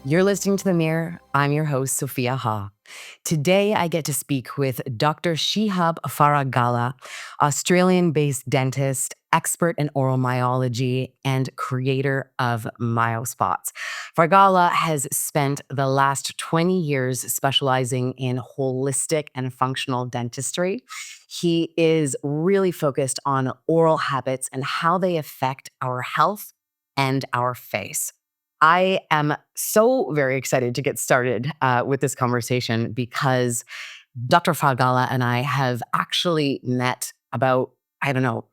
You're listening to The Mirror. I'm your host, Sophia Ha. Today, I get to speak with Dr. Shehab Faragallah, Australian based dentist, expert in oral myology, and creator of MyoSpots. Faragallah has spent the last 20 years specializing in holistic and functional dentistry. He is really focused on oral habits and how they affect our health and our face. I am so very excited to get started with this conversation because Dr. Fagala and I have actually met about, I don't know,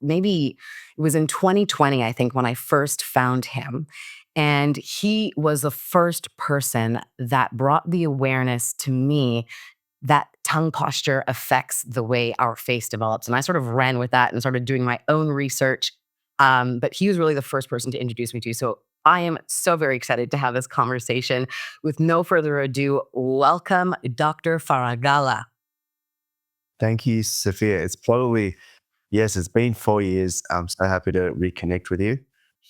maybe it was in 2020, I think, when I first found him. And he was the first person that brought the awareness to me that tongue posture affects the way our face develops. And I sort of ran with that and started doing my own research. But he was really the first person to introduce me to. So I am so very excited to have this conversation. With no further ado, welcome Dr. Faragallah. Thank you, Sophia. Yes, it's been 4 years. I'm so happy to reconnect with you.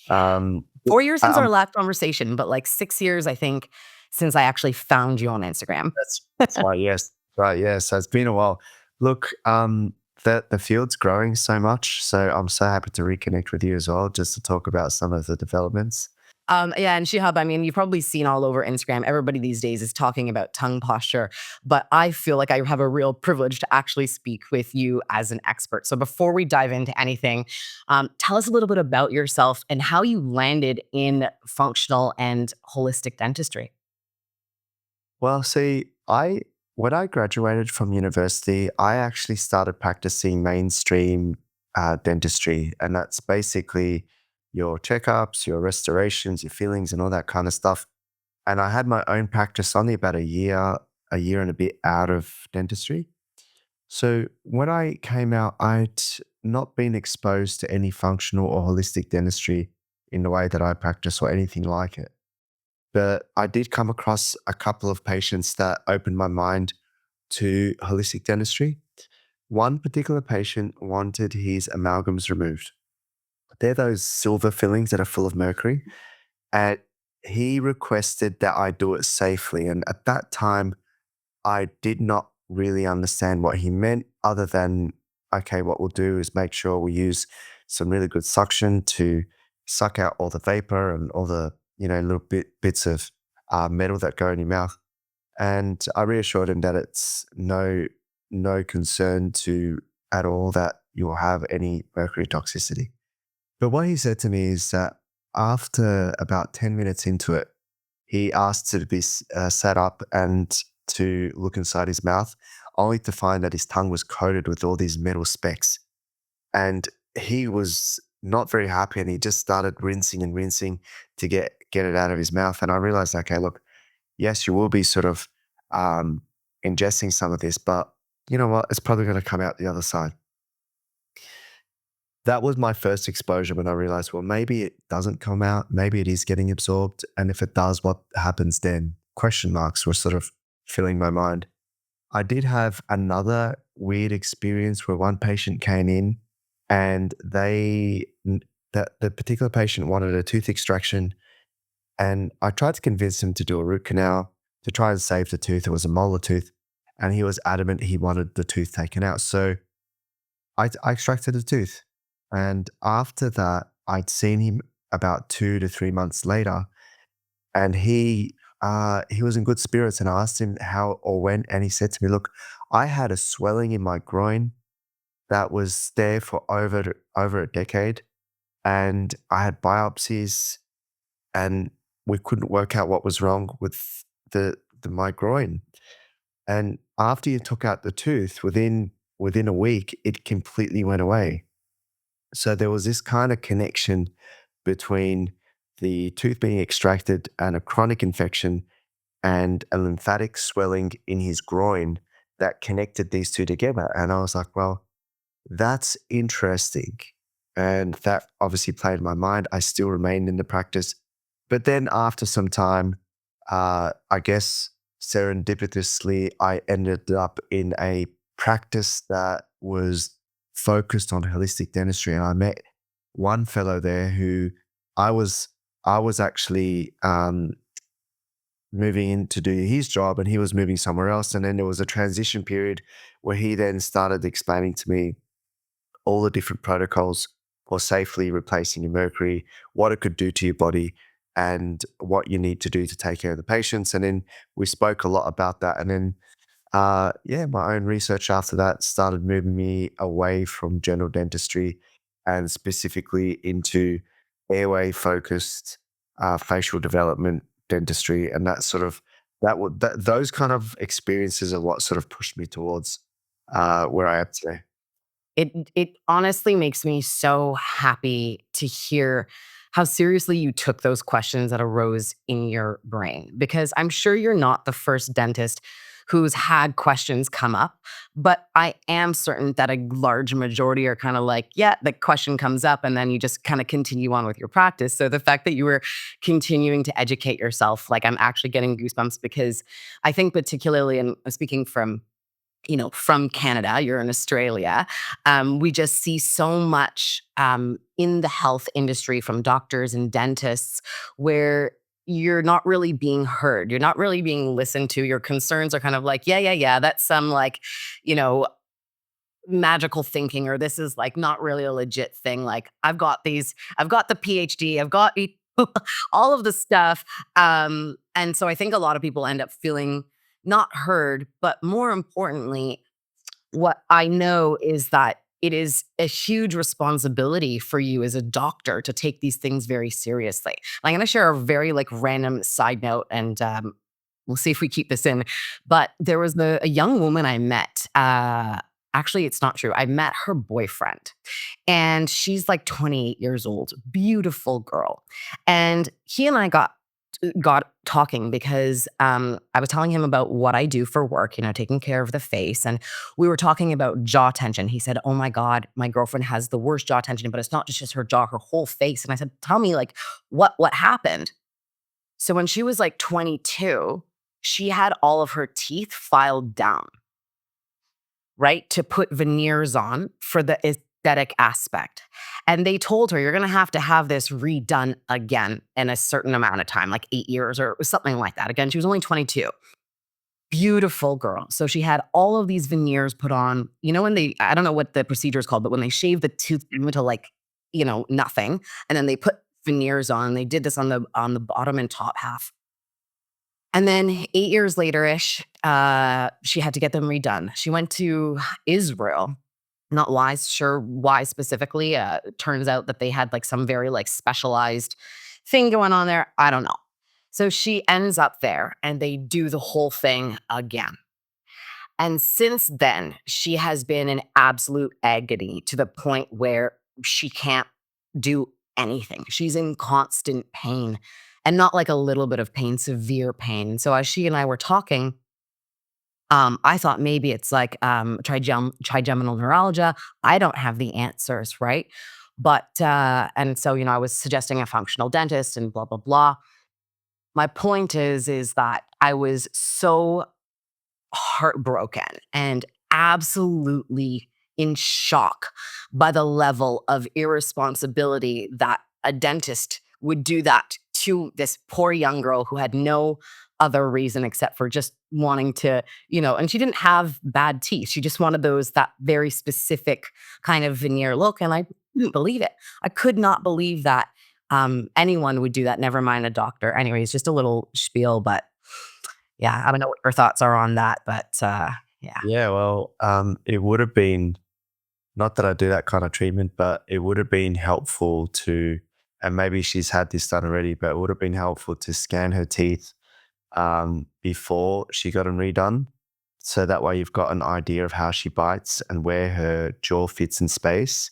Um, 4 years I, since our I'm, last conversation, but like 6 years, I think, since I actually found you on Instagram. that's right. Yes, right. Yeah. So it's been a while. Look, the field's growing so much. So I'm so happy to reconnect with you as well, just to talk about some of the developments. Yeah, and Shihab, I mean, you've probably seen all over Instagram. Everybody these days is talking about tongue posture, but I feel like I have a real privilege to actually speak with you as an expert. So before we dive into anything, tell us a little bit about yourself and how you landed in functional and holistic dentistry. Well, see, when I graduated from university, I actually started practicing mainstream dentistry, and that's basically your checkups, your restorations, your fillings, and all that kind of stuff. And I had my own practice only about a year and a bit out of dentistry. So when I came out, I'd not been exposed to any functional or holistic dentistry in the way that I practice or anything like it. But I did come across a couple of patients that opened my mind to holistic dentistry. One particular patient wanted his amalgams removed. They're those silver fillings that are full of mercury. And he requested that I do it safely. And at that time, I did not really understand what he meant, other than, okay, what we'll do is make sure we use some really good suction to suck out all the vapor and all the, little bits of metal that go in your mouth. And I reassured him that it's no concern to at all that you'll have any mercury toxicity. But what he said to me is that after about 10 minutes into it, he asked to be sat up and to look inside his mouth, only to find that his tongue was coated with all these metal specks. And he was not very happy, and he just started rinsing and rinsing to get it out of his mouth. And I realized, okay, look, yes, you will be sort of um, ingesting some of this, but you know what? It's probably going to come out the other side. That was my first exposure when I realized, well, maybe it doesn't come out. Maybe it is getting absorbed. And if it does, what happens then? Question marks were sort of filling my mind. I did have another weird experience where one patient came in and that the particular patient wanted a tooth extraction. And I tried to convince him to do a root canal to try and save the tooth. It was a molar tooth. And he was adamant he wanted the tooth taken out. So I extracted the tooth. And after that, I'd seen him about 2 to 3 months later, and he was in good spirits. And I asked him how or when, and he said to me, "Look, I had a swelling in my groin that was there for over a decade, and I had biopsies, and we couldn't work out what was wrong with the my groin. And after you took out the tooth, within a week, it completely went away." So there was this kind of connection between the tooth being extracted and a chronic infection and a lymphatic swelling in his groin that connected these two together. And I was like, well, that's interesting. And that obviously played in my mind. I still remained in the practice. But then after some time, I guess serendipitously, I ended up in a practice that was focused on holistic dentistry. And I met one fellow there who I was I was actually moving in to do his job and he was moving somewhere else. And then there was a transition period where he then started explaining to me all the different protocols for safely replacing your mercury, what it could do to your body, and what you need to do to take care of the patients. And then we spoke a lot about that. And then yeah, my own research after that started moving me away from general dentistry and specifically into airway focused facial development dentistry. And that sort of, those kind of experiences are what sort of pushed me towards where I am today. It honestly makes me so happy to hear how seriously you took those questions that arose in your brain, because I'm sure you're not the first dentist who's had questions come up, but I am certain that a large majority are kind of like, yeah, the question comes up and then you just kind of continue on with your practice. So the fact that you were continuing to educate yourself, like I'm actually getting goosebumps because I think particularly, and I'm speaking from from Canada, you're in Australia. We just see so much in the health industry from doctors and dentists where you're not really being heard. You're not really being listened to. Your concerns are kind of like, yeah, yeah, yeah, that's some like, you know, magical thinking, or this is like not really a legit thing. Like, I've got the PhD, I've got all of the stuff. And so I think a lot of people end up feeling not heard, but more importantly, what I know is that it is a huge responsibility for you as a doctor to take these things very seriously. I'm going to share a very like random side note, and we'll see if we keep this in. But there was a young woman I met. Actually, it's not true. I met her boyfriend, and she's like 28 years old, beautiful girl. And he and I got talking because I was telling him about what I do for work, taking care of the face. And we were talking about jaw tension. He said, "Oh my God, my girlfriend has the worst jaw tension, but it's not just her jaw, her whole face." And I said, "Tell me, like, what happened?" So when she was like 22, she had all of her teeth filed down, right? To put veneers on for the aesthetic aspect. And they told her, "You're going to have this redone again in a certain amount of time, like 8 years or something like that." Again, she was only 22. Beautiful girl. So she had all of these veneers put on. When I don't know what the procedure is called, but when they shave the tooth into like, nothing, and then they put veneers on, they did this on the bottom and top half. And then 8 years later-ish, she had to get them redone. She went to Israel. Not wise sure why specifically. It turns out that they had like some very like specialized thing going on there. I don't know. So she ends up there and they do the whole thing again. And since then, she has been in absolute agony to the point where she can't do anything. She's in constant pain, and not like a little bit of pain, severe pain. So as she and I were talking, I thought maybe it's like trigeminal neuralgia. I don't have the answers, right? But and so I was suggesting a functional dentist and blah blah blah. My point is that I was so heartbroken and absolutely in shock by the level of irresponsibility that a dentist would do that to this poor young girl who had no other reason except for just wanting to, and she didn't have bad teeth. She just wanted that very specific kind of veneer look. And I couldn't believe it. I could not believe that anyone would do that, never mind a doctor. Anyways, just a little spiel, but yeah, I don't know what your thoughts are on that, but, yeah. Yeah, well, it would have been, not that I do that kind of treatment, but it would have been helpful to, and maybe she's had this done already, but it would have been helpful to scan her teeth before she got them redone. So that way you've got an idea of how she bites and where her jaw fits in space.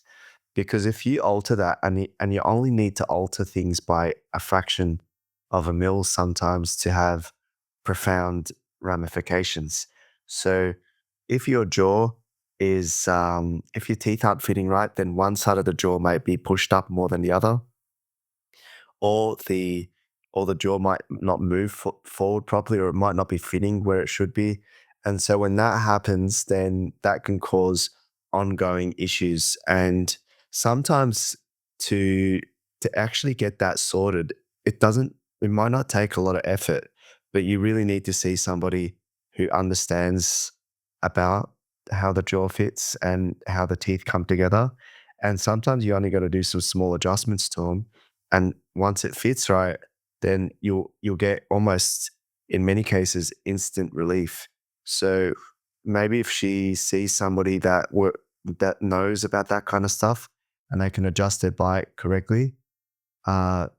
Because if you alter that, and you only need to alter things by a fraction of a mil sometimes to have profound ramifications. So if your jaw is, if your teeth aren't fitting right, then one side of the jaw might be pushed up more than the other, or the jaw might not move forward properly, or it might not be fitting where it should be. And so when that happens, then that can cause ongoing issues. And sometimes to actually get that sorted, it might not take a lot of effort, but you really need to see somebody who understands about how the jaw fits and how the teeth come together. And sometimes you only got to do some small adjustments to them. And once it fits right, then you'll get almost in many cases instant relief. So maybe if she sees somebody that knows about that kind of stuff and they can adjust their bite correctly,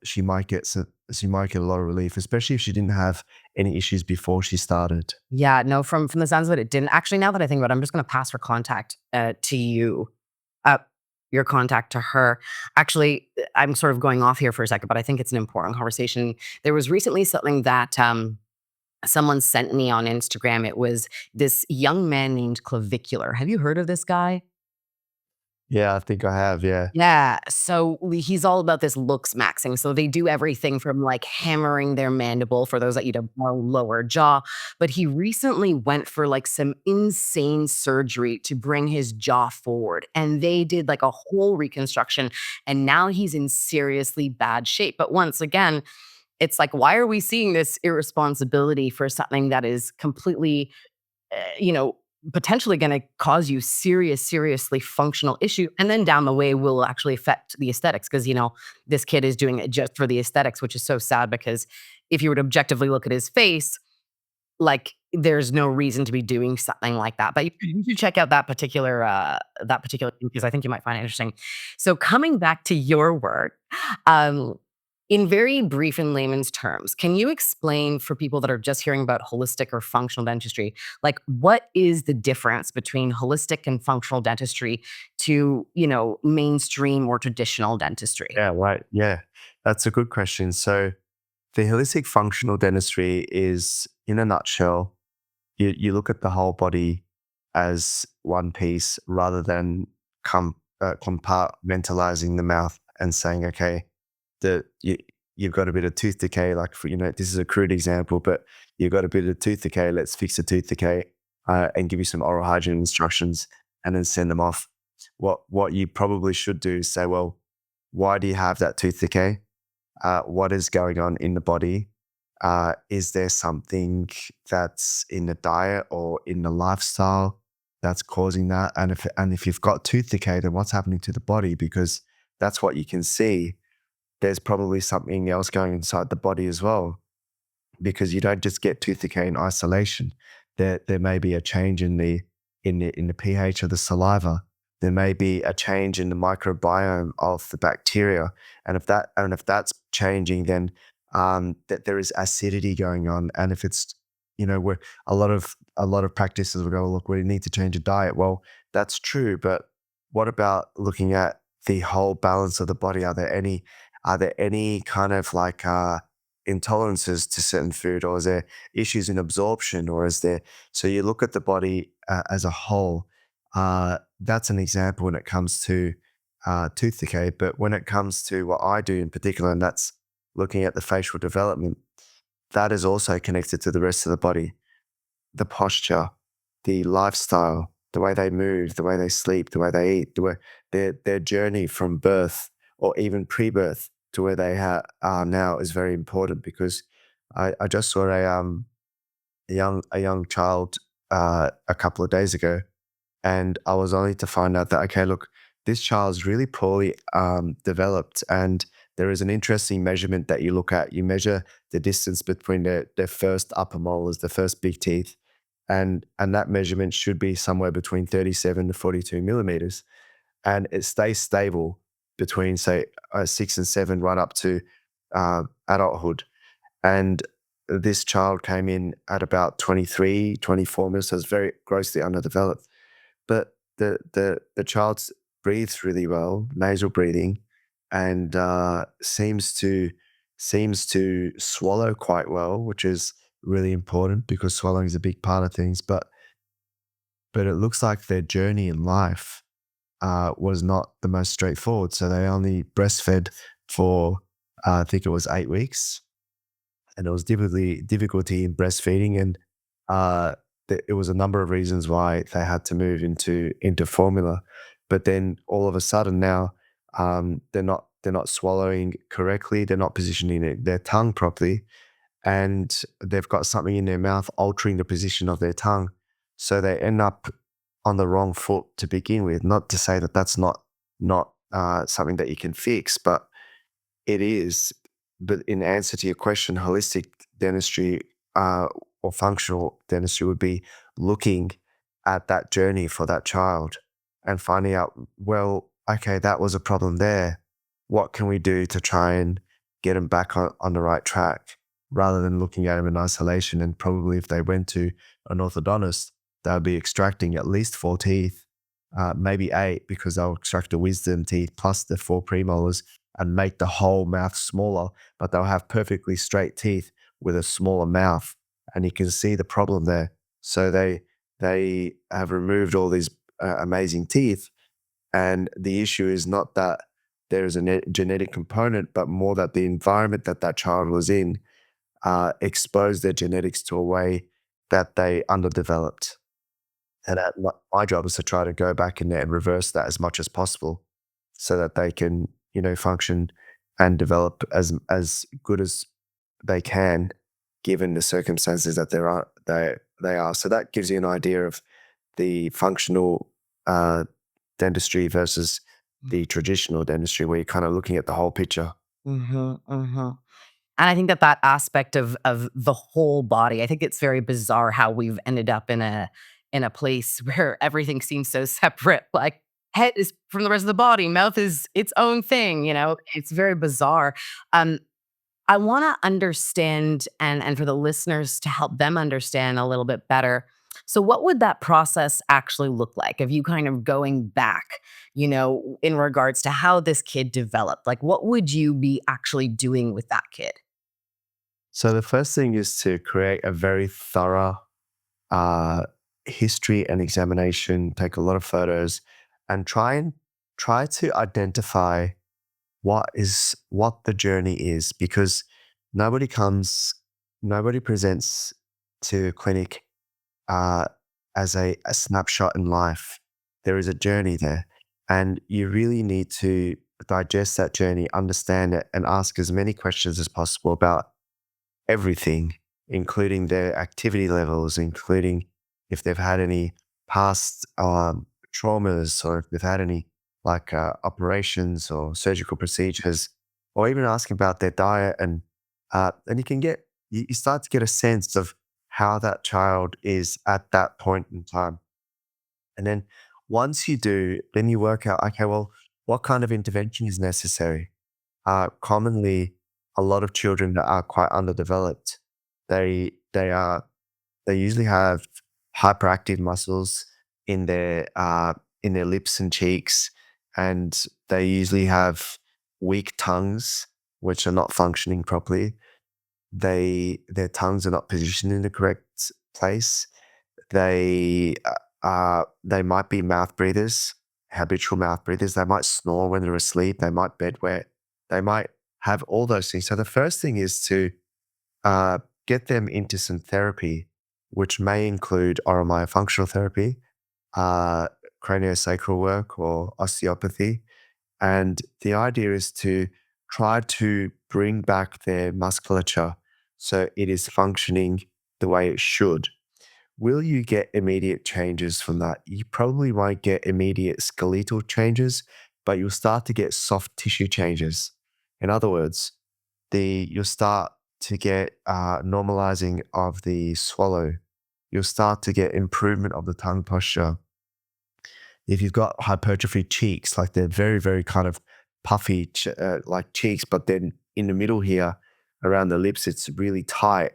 she might get a lot of relief, especially if she didn't have any issues before she started. Yeah, no, from the sounds of it, it didn't. Actually, now that I think about it, I'm just gonna pass her contact, to you, uh, your contact to her. Actually, I'm sort of going off here for a second, but I think it's an important conversation. There was recently something that, someone sent me on Instagram. It was this young man named Clavicular. Have you heard of this guy? Yeah, I think I have. Yeah. Yeah, so he's all about this looks maxing. So they do everything from like hammering their mandible for those that eat a more lower jaw. But he recently went for like some insane surgery to bring his jaw forward. And they did like a whole reconstruction. And now he's in seriously bad shape. But once again, it's like, why are we seeing this irresponsibility for something that is completely you know, potentially gonna cause you seriously functional issue, and then down the way will actually affect the aesthetics because, this kid is doing it just for the aesthetics, which is so sad because if you were to objectively look at his face, like, there's no reason to be doing something like that, but you should check out that particular thing because I think you might find it interesting. So coming back to your work, um, in very brief and layman's terms, can you explain for people that are just hearing about holistic or functional dentistry, like, what is the difference between holistic and functional dentistry to, mainstream or traditional dentistry? Yeah, right. Yeah. That's a good question. So the holistic functional dentistry is, in a nutshell, you look at the whole body as one piece rather than compartmentalizing the mouth and saying, okay, the you, you've got a bit of tooth decay. Like for this is a crude example, but you've got a bit of tooth decay. Let's fix the tooth decay and give you some oral hygiene instructions, and then send them off. What you probably should do is say, well, why do you have that tooth decay? What is going on in the body? Is there something that's in the diet or in the lifestyle that's causing that? And if you've got tooth decay, then what's happening to the body? Because that's what you can see. There's probably something else going inside the body as well, because you don't just get tooth decay in isolation. There may be a change in the pH of the saliva. There may be a change in the microbiome of the bacteria, and if that's changing, then that there is acidity going on. And if it's where a lot of practices will go, look, we need to change a diet. Well, that's true, but what about looking at the whole balance of the body? Are there any kind of like intolerances to certain food, or is there issues in absorption, or is there? So you look at the body as a whole. That's an example when it comes to tooth decay. But when it comes to what I do in particular, and that's looking at the facial development, that is also connected to the rest of the body, the posture, the lifestyle, the way they move, the way they sleep, the way they eat, their journey from birth or even pre-birth to where they are now is very important, because I just saw a young child a couple of days ago, and I was only to find out that, okay, look, this child's really poorly developed, and there is an interesting measurement that you look at. You measure the distance between their first upper molars, the first big teeth, and that measurement should be somewhere between 37 to 42 millimeters, and it stays stable between, say, 6 and 7, right up to adulthood. And this child came in at about 23, 24 mils, so it's very grossly underdeveloped. But the child breathes really well, nasal breathing, and seems to swallow quite well, which is really important because swallowing is a big part of things. But it looks like their journey in life was not the most straightforward. So they only breastfed for I think it was 8 weeks, and there was difficulty in breastfeeding, and uh, it was a number of reasons why they had to move into formula. But then all of a sudden now, they're not swallowing correctly. They're not positioning their tongue properly, and they've got something in their mouth altering the position of their tongue. So they end up on the wrong foot to begin with. Not to say that that's not something that you can fix, but it is. But in answer to your question, holistic dentistry or functional dentistry would be looking at that journey for that child and finding out, well, okay, that was a problem there. What can we do to try and get them back on the right track rather than looking at them in isolation? And probably if they went to an orthodontist, they'll be extracting at least four teeth, maybe eight, because they'll extract the wisdom teeth plus the four premolars and make the whole mouth smaller, but they'll have perfectly straight teeth with a smaller mouth. And you can see the problem there. So they have removed all these amazing teeth, and the issue is not that there is a genetic component, but more that the environment that that child was in exposed their genetics to a way that they underdeveloped. And my job is to try to go back in there and reverse that as much as possible, so that they can, function and develop as good as they can, given the circumstances that they are. So that gives you an idea of the functional dentistry versus the traditional dentistry, where you're kind of looking at the whole picture. Mhm, mhm. And I think that that aspect of the whole body, I think it's very bizarre how we've ended up in a place where everything seems so separate. Like head is from the rest of the body, mouth is its own thing, you know? It's very bizarre. Um, I wanna understand and for the listeners to help them understand a little bit better. So what would that process actually look like of you kind of going back, in regards to how this kid developed? Like, what would you be actually doing with that kid? So the first thing is to create a very thorough uh, history and examination, take a lot of photos, and try to identify what the journey is, because nobody comes nobody presents to clinic uh, as a snapshot in life. There is a journey there, and you really need to digest that journey, understand it, and ask as many questions as possible about everything, including their activity levels, including if they've had any past traumas, or if they've had any operations or surgical procedures, or even asking about their diet. And you can get you start to get a sense of how that child is at that point in time. And then once you do, then you work out, okay, well, what kind of intervention is necessary? Commonly, a lot of children that are quite underdeveloped, they they are they usually have hyperactive muscles in their lips and cheeks, and they usually have weak tongues, which are not functioning properly. Their tongues are not positioned in the correct place. They might be mouth breathers, habitual mouth breathers. They might snore when they're asleep. They might bedwet. They might have all those things. So the first thing is to uh, get them into some therapy, which may include oral myofunctional therapy, uh, craniosacral work, or osteopathy. And the idea is to try to bring back their musculature so it is functioning the way it should. Will you get immediate changes from that? You probably won't get immediate skeletal changes, but you'll start to get soft tissue changes. In other words, you'll start to get normalizing of the swallow. You'll start to get improvement of the tongue posture. If you've got hypertrophy cheeks, like they're very, very kind of puffy, like cheeks, but then in the middle here, around the lips, it's really tight.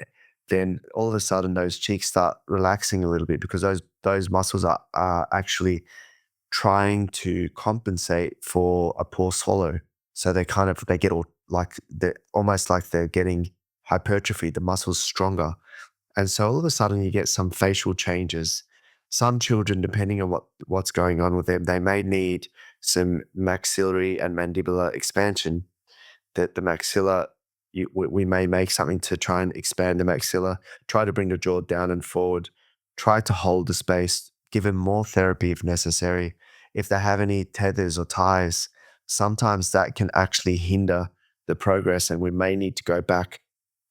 Then all of a sudden, those cheeks start relaxing a little bit, because those muscles are actually trying to compensate for a poor swallow. So they get all like they're almost like they're getting hypertrophy. The muscles stronger, and so all of a sudden you get some facial changes. Some children, depending on what's going on with them, they may need some maxillary and mandibular expansion. That the maxilla, we may make something to try and expand the maxilla, try to bring the jaw down and forward, try to hold the space, give them more therapy if necessary. If they have any tethers or ties, sometimes that can actually hinder the progress, and we may need to go back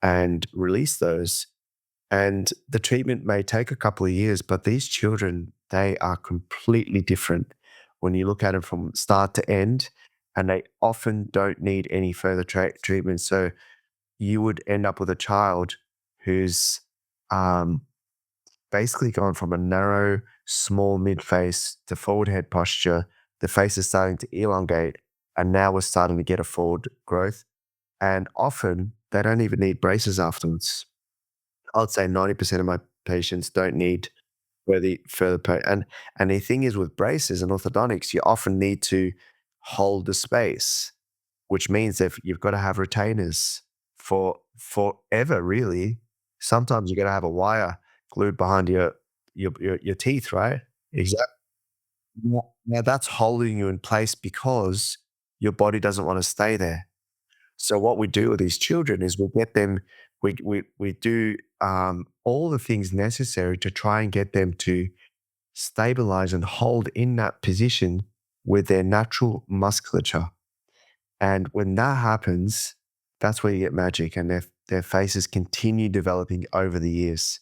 and release those. And the treatment may take a couple of years, but these children, they are completely different when you look at it from start to end, and they often don't need any further treatment. So you would end up with a child who's um, basically gone from a narrow, small mid face to forward head posture. The face is starting to elongate, and now we're starting to get a forward growth. And often they don't even need braces afterwards. I'd say 90% of my patients don't need and the thing is with braces and orthodontics, you often need to hold the space, which means if you've got to have retainers for forever, really. Sometimes you got to have a wire glued behind your teeth, right? Exactly. Now that's holding you in place because your body doesn't want to stay there. So what we do with these children is we get them, we do all the things necessary to try and get them to stabilize and hold in that position with their natural musculature. And when that happens, that's where you get magic, and their faces continue developing over the years,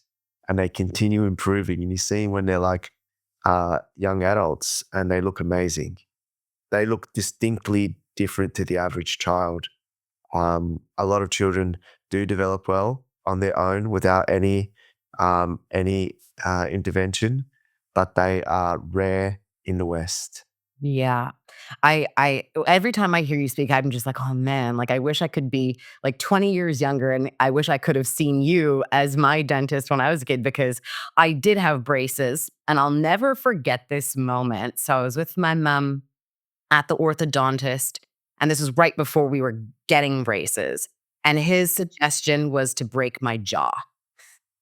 and they continue improving. And you see when they're like young adults, and they look amazing. They look distinctly different to the average child. A lot of children do develop well on their own without any intervention, but they are rare in the West. Yeah. I every time I hear you speak, I'm just like, "Oh, man, like, I wish I could be, like, 20 years younger, and I wish I could have seen you as my dentist when I was a kid," because I did have braces, and I'll never forget this moment. So I was with my mom at the orthodontist, and this was right before we were getting braces, and his suggestion was to break my jaw.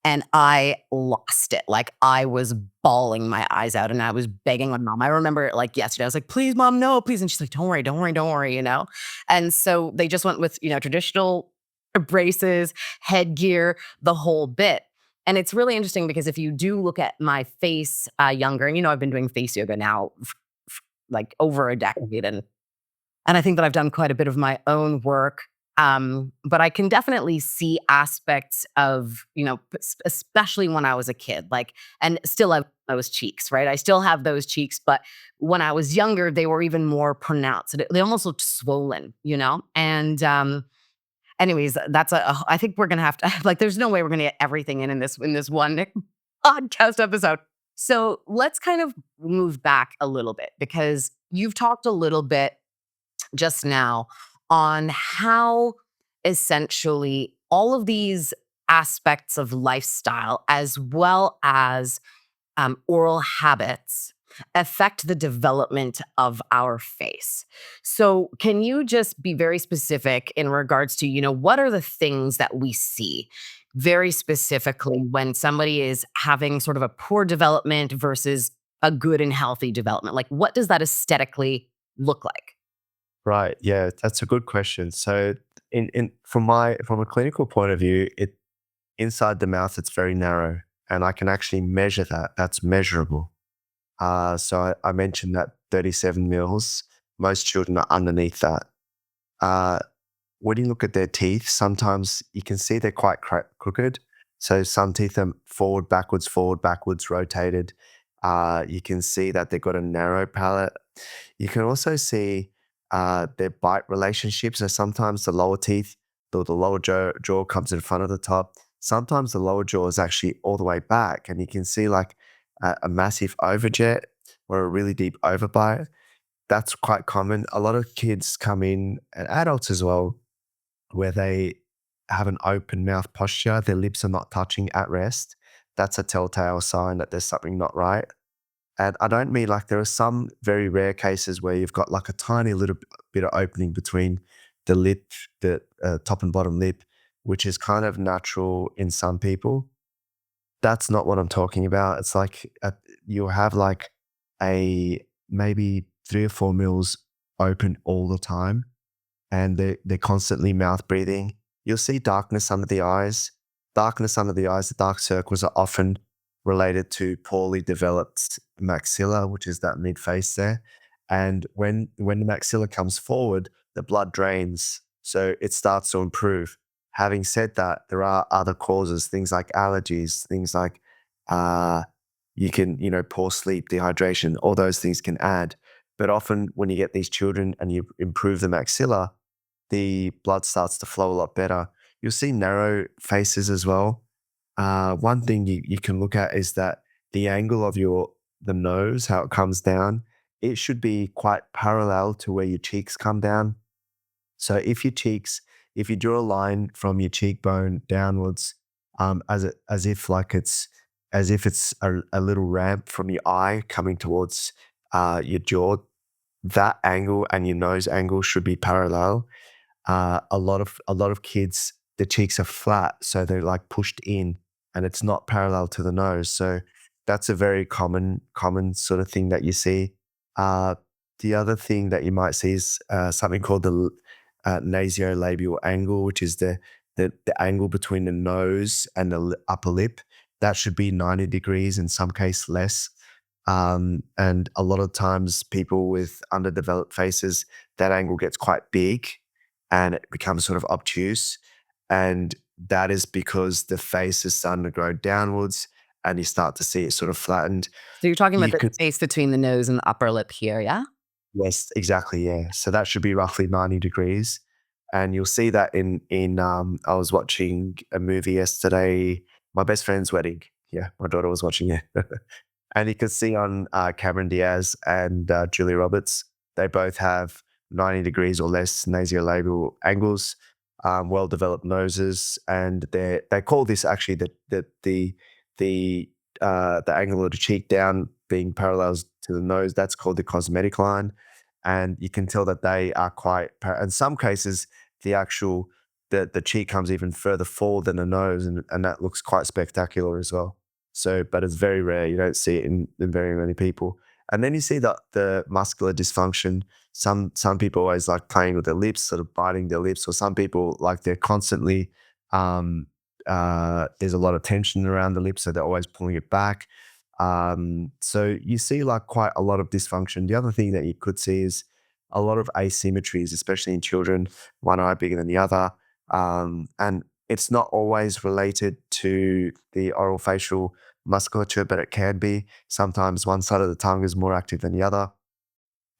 And I lost it. Like, I was bawling my eyes out, and I was begging my mom. I remember it like yesterday. I was like, "Please, mom, no, please." And she's like, "Don't worry, don't worry, don't worry," you know? And so they just went with, traditional braces, headgear, the whole bit. And it's really interesting because if you do look at my face, younger, and, I've been doing face yoga now like over a decade, and I think that I've done quite a bit of my own work. But I can definitely see aspects of, especially when I was a kid, like, and still have those cheeks, right? I still have those cheeks, but when I was younger, they were even more pronounced. They almost looked swollen, And anyways, I think we're gonna have to like. There's no way we're gonna get everything in this one podcast episode. So let's kind of move back a little bit because you've talked a little bit just now on how essentially all of these aspects of lifestyle, as well as oral habits, affect the development of our face. So, can you just be very specific in regards to, what are the things that we see very specifically when somebody is having sort of a poor development versus a good and healthy development? Like, what does that aesthetically look like? Right. Yeah, that's a good question. So in from a clinical point of view, it inside the mouth it's very narrow, and I can actually measure that. That's measurable. So I mentioned that 37 mils. Most children are underneath that. Uh, when you look at their teeth, sometimes you can see they're quite crooked. So some teeth are forward, backwards, rotated. You can see that they've got a narrow palate. You can also see their bite relationship. So sometimes the lower teeth, the lower jaw comes in front of the top. Sometimes the lower jaw is actually all the way back, and you can see like a massive overjet or a really deep overbite. That's quite common. A lot of kids come in, and adults as well, where they have an open mouth posture, their lips are not touching at rest. That's a telltale sign that there's something not right. And I don't mean like there are some very rare cases where you've got like a tiny little bit of opening between the lip, the top and bottom lip, which is kind of natural in some people. That's not what I'm talking about. It's like you'll have like a maybe 3 or 4 mils open all the time, and they're constantly mouth breathing. You'll see darkness under the eyes. Darkness under the eyes, the dark circles are often related to poorly developed maxilla, which is that mid face there. And when the maxilla comes forward, the blood drains, so it starts to improve. Having said that, there are other causes, things like allergies, things like uh, poor sleep, dehydration, all those things can add. But often when you get these children and you improve the maxilla, the blood starts to flow a lot better. You'll see narrow faces as well. One thing you can look at is that the angle of the nose, how it comes down, it should be quite parallel to where your cheeks come down. So if you draw a line from your cheekbone downwards, as if it's a little ramp from your eye coming towards your jaw, that angle and your nose angle should be parallel. A lot of kids, the cheeks are flat, so they're like pushed in, and it's not parallel to the nose. So that's a very common sort of thing that you see. Uh, the other thing that you might see is something called the nasolabial angle, which is the angle between the nose and the upper lip. That should be 90 degrees, in some case less. And a lot of times, people with underdeveloped faces, that angle gets quite big and it becomes sort of obtuse. And that is because the face is starting to grow downwards and you start to see it sort of flattened. So you're talking about You the could, space between the nose and the upper lip here, yeah? yes, exactly. Yeah. So that should be roughly 90 degrees. And you'll see that I was watching a movie yesterday, my best friend's wedding. Yeah. My daughter was watching it. And you could see on Cameron Diaz and Julia Roberts, they both have 90 degrees or less nasolabial angles, well-developed noses, and they call this actually the angle of the cheek down being parallel to the nose. That's called the cosmetic line, and you can tell that they are quite. In some cases, the actual the cheek comes even further forward than the nose, and that looks quite spectacular as well. So, but it's very rare. You don't see it in very many people. And then you see the muscular dysfunction. Some people always like playing with their lips, sort of biting their lips, or some people like they're constantly there's a lot of tension around the lips, so they're always pulling it back. So you see like quite a lot of dysfunction. The other thing that you could see is a lot of asymmetries, especially in children, one eye bigger than the other. And it's not always related to the oral facial musculature, but it can be. Sometimes one side of the tongue is more active than the other.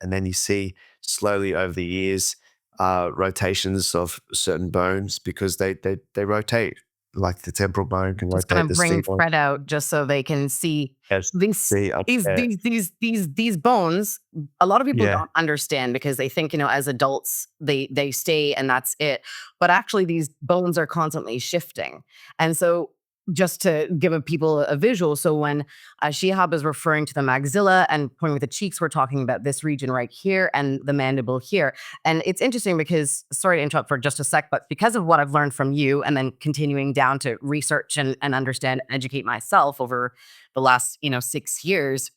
And then you see slowly over the years rotations of certain bones because they rotate. Like the temporal bone can Just kind rotate, of the bring sigmoid. Fred out just so they can see Yes, these see up these there. these these these these bones. A lot of people Yeah, don't understand because they think, as adults they stay and that's it. But actually these bones are constantly shifting. And so just to give people a visual, so when Shihab is referring to the maxilla and pointing with the cheeks, we're talking about this region right here and the mandible here. And it's interesting because, sorry to interrupt for just a sec, but because of what I've learned from you and then continuing down to research and understand and educate myself over the last, 6 years,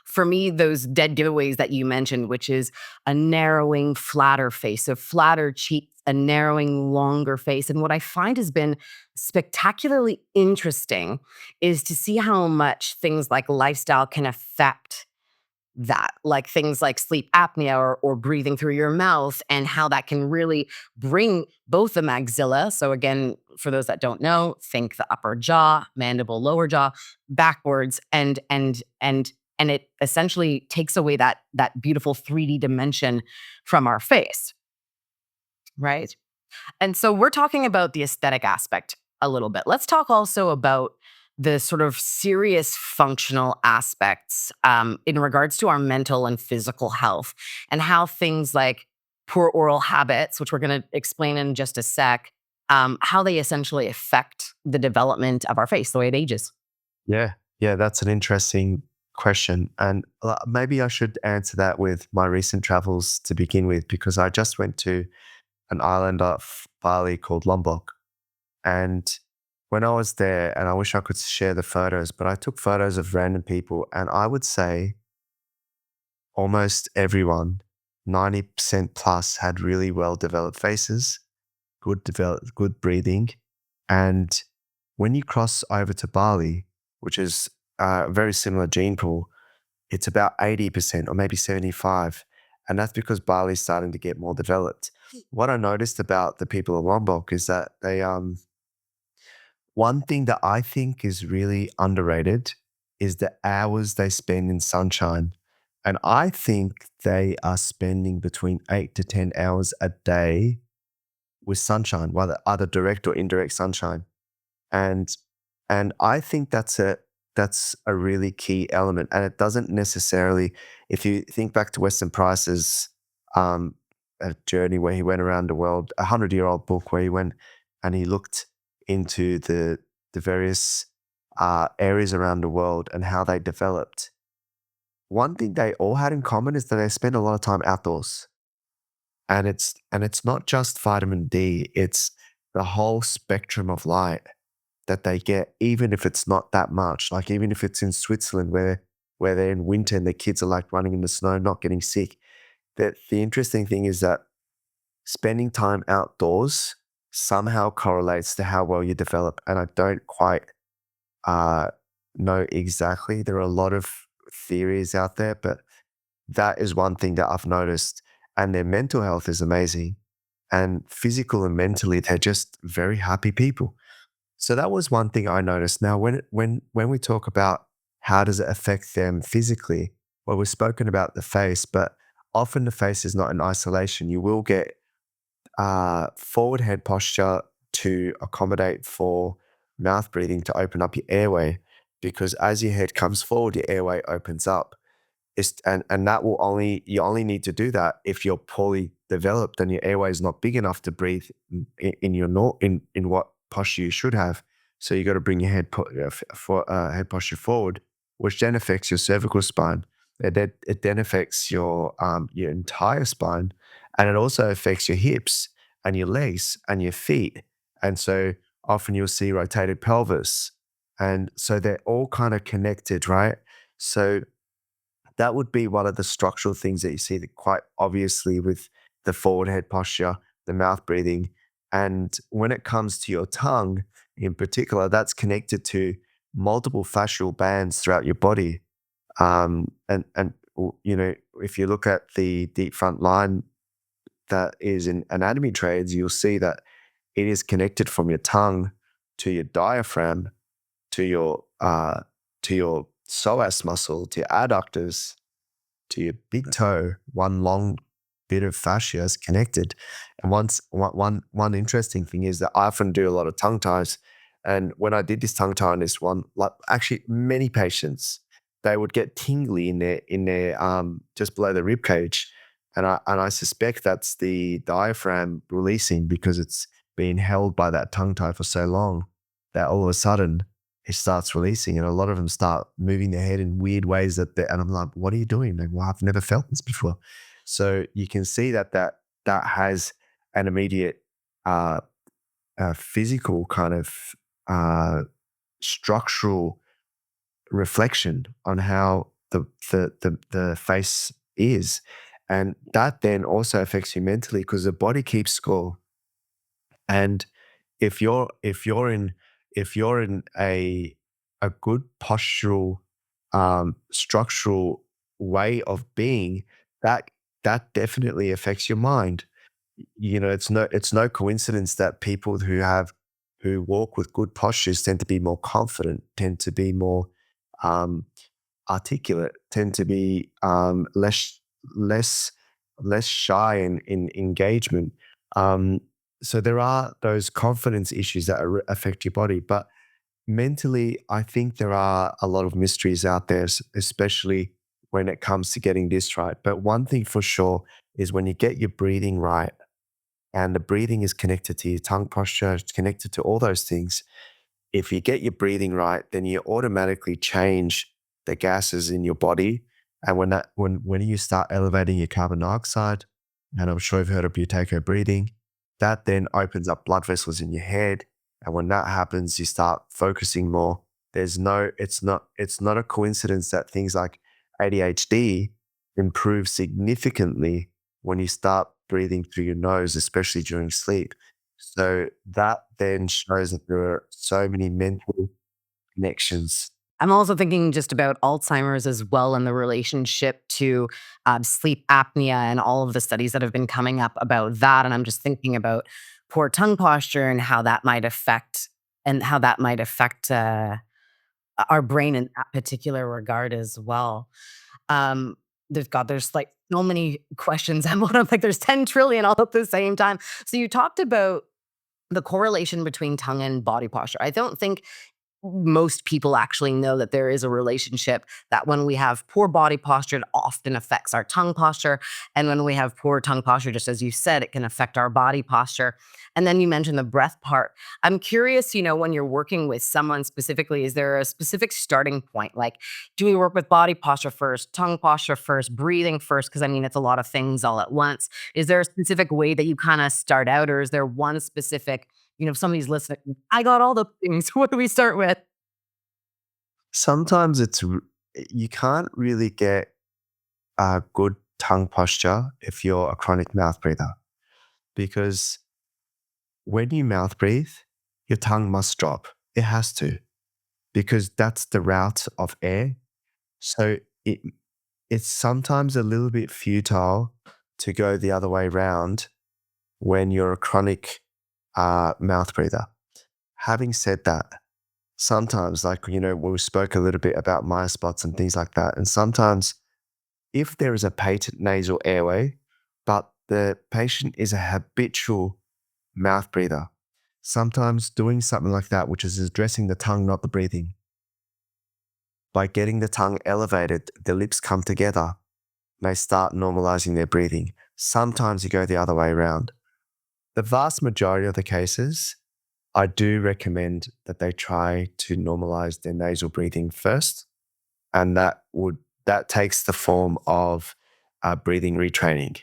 for me, those dead giveaways that you mentioned, which is a narrowing, flatter face, so flatter cheeks, a narrowing, longer face. And what I find has been spectacularly interesting is to see how much things like lifestyle can affect that, like things like sleep apnea or breathing through your mouth, and how that can really bring both the maxilla. So, again, for those that don't know, think the upper jaw, mandible, lower jaw, backwards, and it essentially takes away that beautiful 3D dimension from our face, right? And so we're talking about the aesthetic aspect a little bit. Let's talk also about the sort of serious functional aspects in regards to our mental and physical health, and how things like poor oral habits, which we're going to explain in just a sec, how they essentially affect the development of our face, the way it ages. yeah, yeah. That's an interesting question, and maybe I should answer that with my recent travels to begin with, because I just went to an island off Bali called Lombok. And when I was there, and I wish I could share the photos, but I took photos of random people, and I would say almost everyone, 90% plus, had really well developed faces, good breathing. And when you cross over to Bali, which is a very similar gene pool, it's about 80% or maybe 75. And that's because barley's starting to get more developed. What I noticed about the people of Lombok is that one thing that I think is really underrated is the hours they spend in sunshine. And I think they are spending between 8 to 10 hours a day with sunshine, whether either direct or indirect sunshine. And and I think that's a really key element. And it doesn't necessarily, if you think back to Weston Price's um a journey where he went around the world, 100-year-old book where he went and he looked into the various areas around the world and how they developed. One thing they all had in common is that they spend a lot of time outdoors. And it's not just vitamin D, it's the whole spectrum of light that they get, even if it's not that much. Like even if it's in Switzerland where they're in winter and the kids are like running in the snow, not getting sick. The interesting thing is that spending time outdoors somehow correlates to how well you develop. And I don't quite uh, know exactly. There are a lot of theories out there, but that is one thing that I've noticed. And their mental health is amazing. And physical and mentally, they're just very happy people. So that was one thing I noticed. Now, when we talk about how does it affect them physically, well, we've spoken about the face, but often the face is not in isolation. You will get forward head posture to accommodate for mouth breathing to open up your airway, because as your head comes forward, your airway opens up. And that will only you only need to do that if you're poorly developed and your airway is not big enough to breathe in your in what posture you should have. So you got to bring your head posture forward, which then affects your cervical spine. It then affects your entire spine, and it also affects your hips and your legs and your feet. And so often you'll see rotated pelvis, and so they're all kind of connected, right? So that would be one of the structural things that you see that quite obviously with the forward head posture, the mouth breathing. And when it comes to your tongue in particular, that's connected to multiple fascial bands throughout your body. If you look at the deep front line that is in anatomy trades, you'll see that it is connected from your tongue to your diaphragm, to your psoas muscle, to your adductors, to your big toe. One long bit of fascia is connected. And one interesting thing is that I often do a lot of tongue ties. And when I did this tongue tie on this one, like actually many patients, they would get tingly in their just below the rib cage. And I suspect that's the diaphragm releasing because it's been held by that tongue tie for so long that all of a sudden it starts releasing, and a lot of them start moving their head in weird ways and I'm like, "What are you doing?" Like, "Well, I've never felt this before." So you can see that has an immediate, uh, physical kind of, uh, structural reflection on how the face is, and that then also affects you mentally because the body keeps score. And if you're in a good postural, structural way of being, that that definitely affects your mind. It's no coincidence that people who walk with good postures tend to be more confident, tend to be more um, articulate, tend to be less less shy in engagement. Um, so there are those confidence issues that affect your body, but mentally, I think there are a lot of mysteries out there, especially when it comes to getting this right. But one thing for sure is when you get your breathing right, and the breathing is connected to your tongue posture, it's connected to all those things. If you get your breathing right, then you automatically change the gases in your body. And when you start elevating your carbon dioxide, and I'm sure you've heard of buteyko breathing, that then opens up blood vessels in your head. And when that happens, you start focusing more. It's not a coincidence that things like ADHD improve significantly when you start breathing through your nose, especially during sleep. So that then shows that there are so many mental connections I'm also thinking just about Alzheimer's as well and the relationship to sleep apnea and all of the studies that have been coming up about that. And I'm just thinking about poor tongue posture and how that might affect our brain in that particular regard as well. Um, there's like so many questions. I'm like there's 10 trillion all at the same time. So you talked about the correlation between tongue and body posture. I don't think most people actually know that there is a relationship that when we have poor body posture, it often affects our tongue posture. And when we have poor tongue posture, just as you said, it can affect our body posture. And then you mentioned the breath part. I'm curious, when you're working with someone specifically, is there a specific starting point? Like, do we work with body posture first, tongue posture first, breathing first? Because I mean, it's a lot of things all at once. Is there a specific way that you kind of start out, or is there one specific, if somebody's listening, I got all the things. What do we start with? Sometimes you can't really get a good tongue posture if you're a chronic mouth breather, because when you mouth breathe, your tongue must drop. It has to, because that's the route of air. So it's sometimes a little bit futile to go the other way round when you're a chronic mouth breather. Having said that, sometimes, like, we spoke a little bit about Meyer spots and things like that. And sometimes, if there is a patent nasal airway, but the patient is a habitual mouth breather, sometimes doing something like that, which is addressing the tongue, not the breathing, by getting the tongue elevated, the lips come together, they start normalizing their breathing. Sometimes you go the other way around. The vast majority of the cases, I do recommend that they try to normalize their nasal breathing first, and that takes the form of breathing retraining.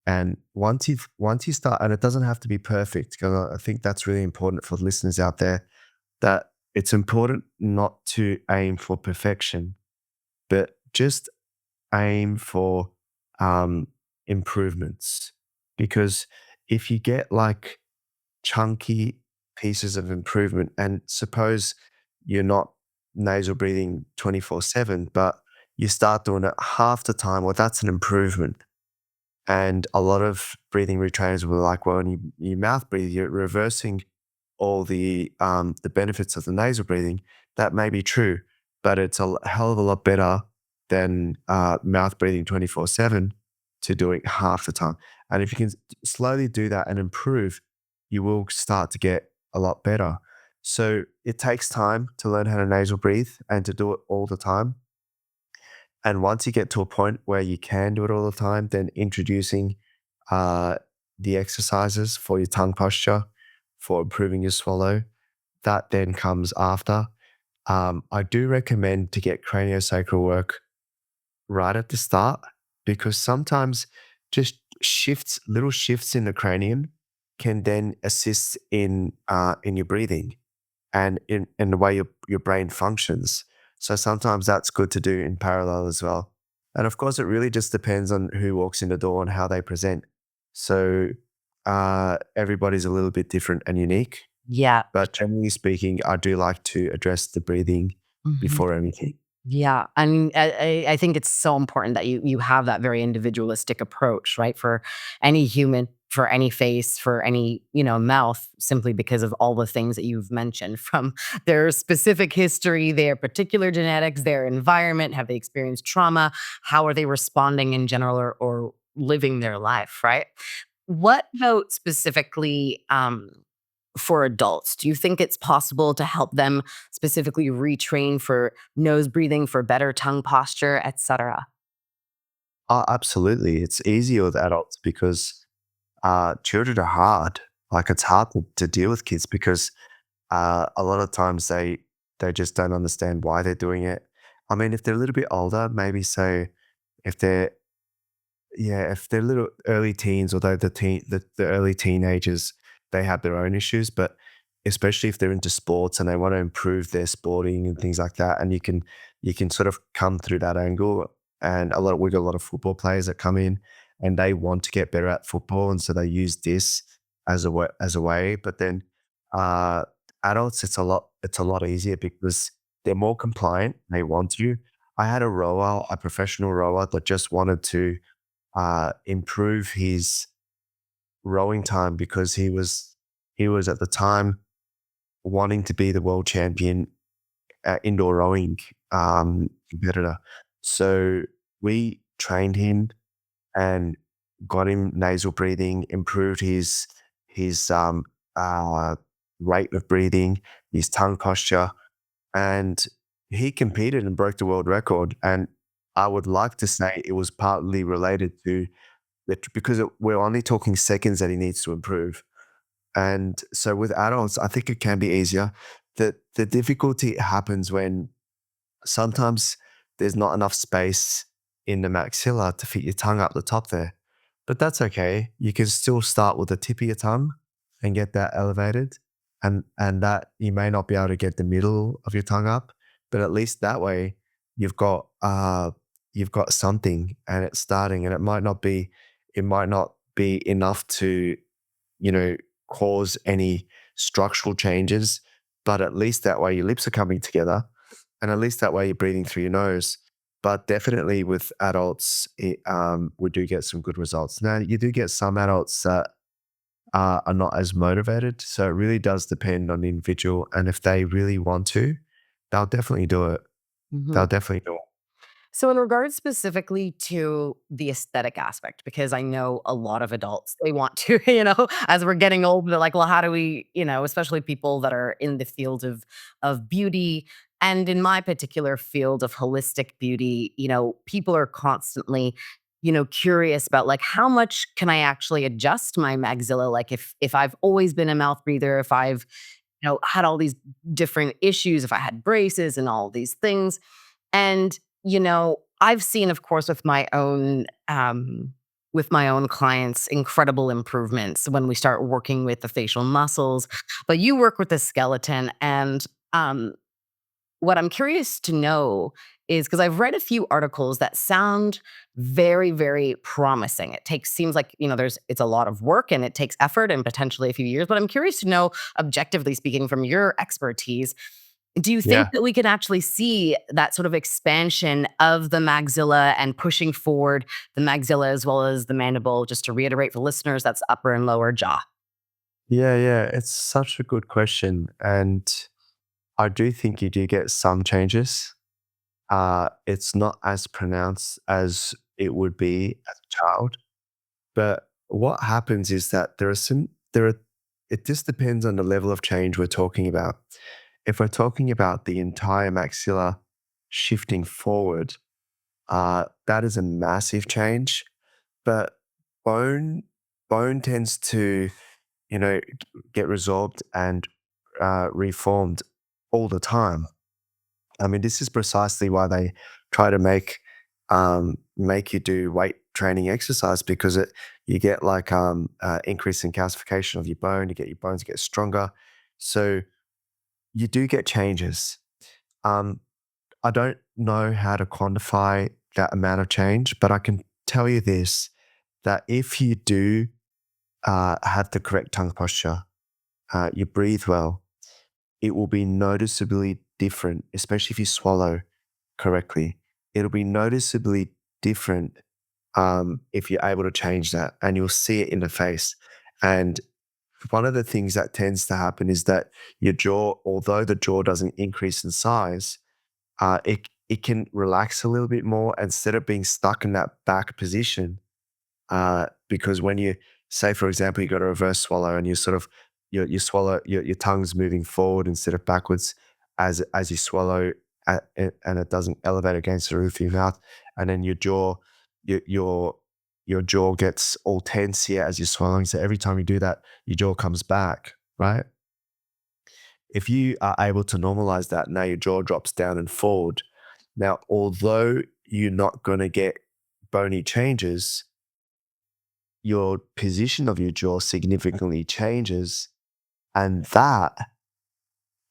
And once you start, and it doesn't have to be perfect, because I think that's really important for listeners out there, that it's important not to aim for perfection, but just aim for um, improvements. Because if you get like chunky pieces of improvement, and suppose you're not nasal breathing 24/7, but you start doing it half the time, well, that's an improvement. And a lot of breathing retrainers were like, well, when you mouth breathe, you're reversing all the benefits of the nasal breathing. That may be true, but it's a hell of a lot better than mouth breathing 24/7 to doing half the time. And if you can slowly do that and improve, you will start to get a lot better. So it takes time to learn how to nasal breathe and to do it all the time. And once you get to a point where you can do it all the time, then introducing uh, the exercises for your tongue posture, for improving your swallow, that then comes after. I do recommend to get craniosacral work right at the start, because sometimes just little shifts in the cranium can then assist in your breathing and in the way your brain functions. So sometimes that's good to do in parallel as well. And of course, it really just depends on who walks in the door and how they present. So everybody's a little bit different and unique. Yeah. But generally speaking, I do like to address the breathing Mhm. before anything. Yeah, I mean, I think it's so important that you have that very individualistic approach, right? For any human, for any face, for any, mouth, simply because of all the things that you've mentioned from their specific history, their particular genetics, their environment, have they experienced trauma, how are they responding in general or living their life, right? What about specifically for adults? Do you think it's possible to help them specifically retrain for nose breathing, for better tongue posture, etc.? Absolutely. It's easier with adults because children are hard. Like, it's hard to deal with kids because a lot of times they just don't understand why they're doing it. I mean, if they're a little bit older, maybe so if they're yeah, if they're little early teens, although the early teenagers, they have their own issues, but especially if they're into sports and they want to improve their sporting and things like that, and you can sort of come through that angle. And we got a lot of football players that come in and they want to get better at football, and so they use this as a way. But then uh, adults, it's a lot easier because they're more compliant. They want you. I had a professional rower that just wanted to improve his rowing time because he was at the time wanting to be the world champion indoor rowing competitor. So we trained him and got him nasal breathing, improved his uh, rate of breathing, his tongue posture, and he competed and broke the world record. And I would like to say it was partly related to because we're only talking seconds that he needs to improve. And so with adults, I think it can be easier. The difficulty happens when sometimes there's not enough space in the maxilla to fit your tongue up the top there. But that's okay. You can still start with the tip of your tongue and get that elevated. And that you may not be able to get the middle of your tongue up, but at least that way you've got you've got something and it's starting and it might not be enough to, you know, cause any structural changes, but at least that way your lips are coming together and at least that way you're breathing through your nose. But definitely with adults, we do get some good results. Now, you do get some adults that are not as motivated. So it really does depend on the individual. And if they really want to, they'll definitely do it. Mhm. They'll definitely do it. So, in regards specifically to the aesthetic aspect, because I know a lot of adults, they want to, as we're getting old, they're like, well, how do we, especially people that are in the field of beauty. And in my particular field of holistic beauty, people are constantly, curious about like how much can I actually adjust my maxilla? Like if I've always been a mouth breather, if I've, had all these different issues, if I had braces and all these things. And, I've seen, of course, with my own clients, incredible improvements when we start working with the facial muscles. But you work with the skeleton. And what I'm curious to know is because I've read a few articles that sound very, very promising. Seems like, it's a lot of work and it takes effort and potentially a few years. But I'm curious to know, objectively speaking, from your expertise, do you think Yeah. that we can actually see that sort of expansion of the maxilla and pushing forward the maxilla as well as the mandible? Just to reiterate for listeners, that's upper and lower jaw. Yeah. Yeah. It's such a good question. And I do think you do get some changes. It's not as pronounced as it would be as a child. But what happens is that it just depends on the level of change we're talking about. If we're talking about the entire maxilla shifting forward, that is a massive change. But bone bone tends to, get resorbed and reformed all the time. I mean, this is precisely why they try to make you do weight training exercise because you get like increase in calcification of your bone, you get your bones get stronger. So you do get changes. Um, I don't know how to quantify that amount of change, but I can tell you this that if you do have the correct tongue posture, you breathe well, it will be noticeably different, especially if you swallow correctly. It'll be noticeably different if you're able to change that and you'll see it in the face. And one of the things that tends to happen is that your jaw, although the jaw doesn't increase in size, it can relax a little bit more instead of being stuck in that back position. Because when you say, for example, you got a reverse swallow and you sort of you swallow your tongue's moving forward instead of backwards as you swallow and it doesn't elevate against the roof of your mouth, and then your your your jaw gets all tense here as you're swallowing. So every time you do that, your jaw comes back, right? If you are able to normalize that, now your jaw drops down and forward. Now, although you're not going to get bony changes, your position of your jaw significantly changes, and that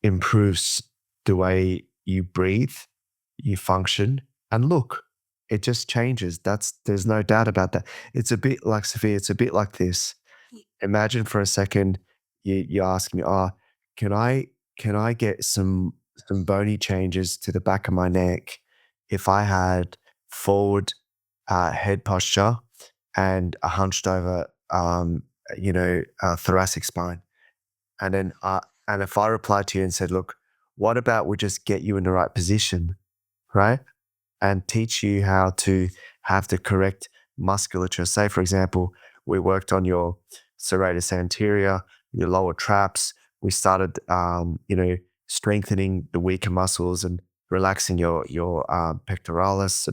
improves the way you breathe, you function, and look. It just changes. There's no doubt about that. It's a bit like Sophia, it's a bit like this. Imagine for a second you ask me, "Oh, can I get some some bony changes to the back of my neck if I had forward head posture and a hunched over, thoracic spine. And then, and if I replied to you and said, look, what about we just get you in the right position, right? And teach you how to have the correct musculature. Say, for example, we worked on your serratus anterior, your lower traps. We started, strengthening the weaker muscles and relaxing your pectoralis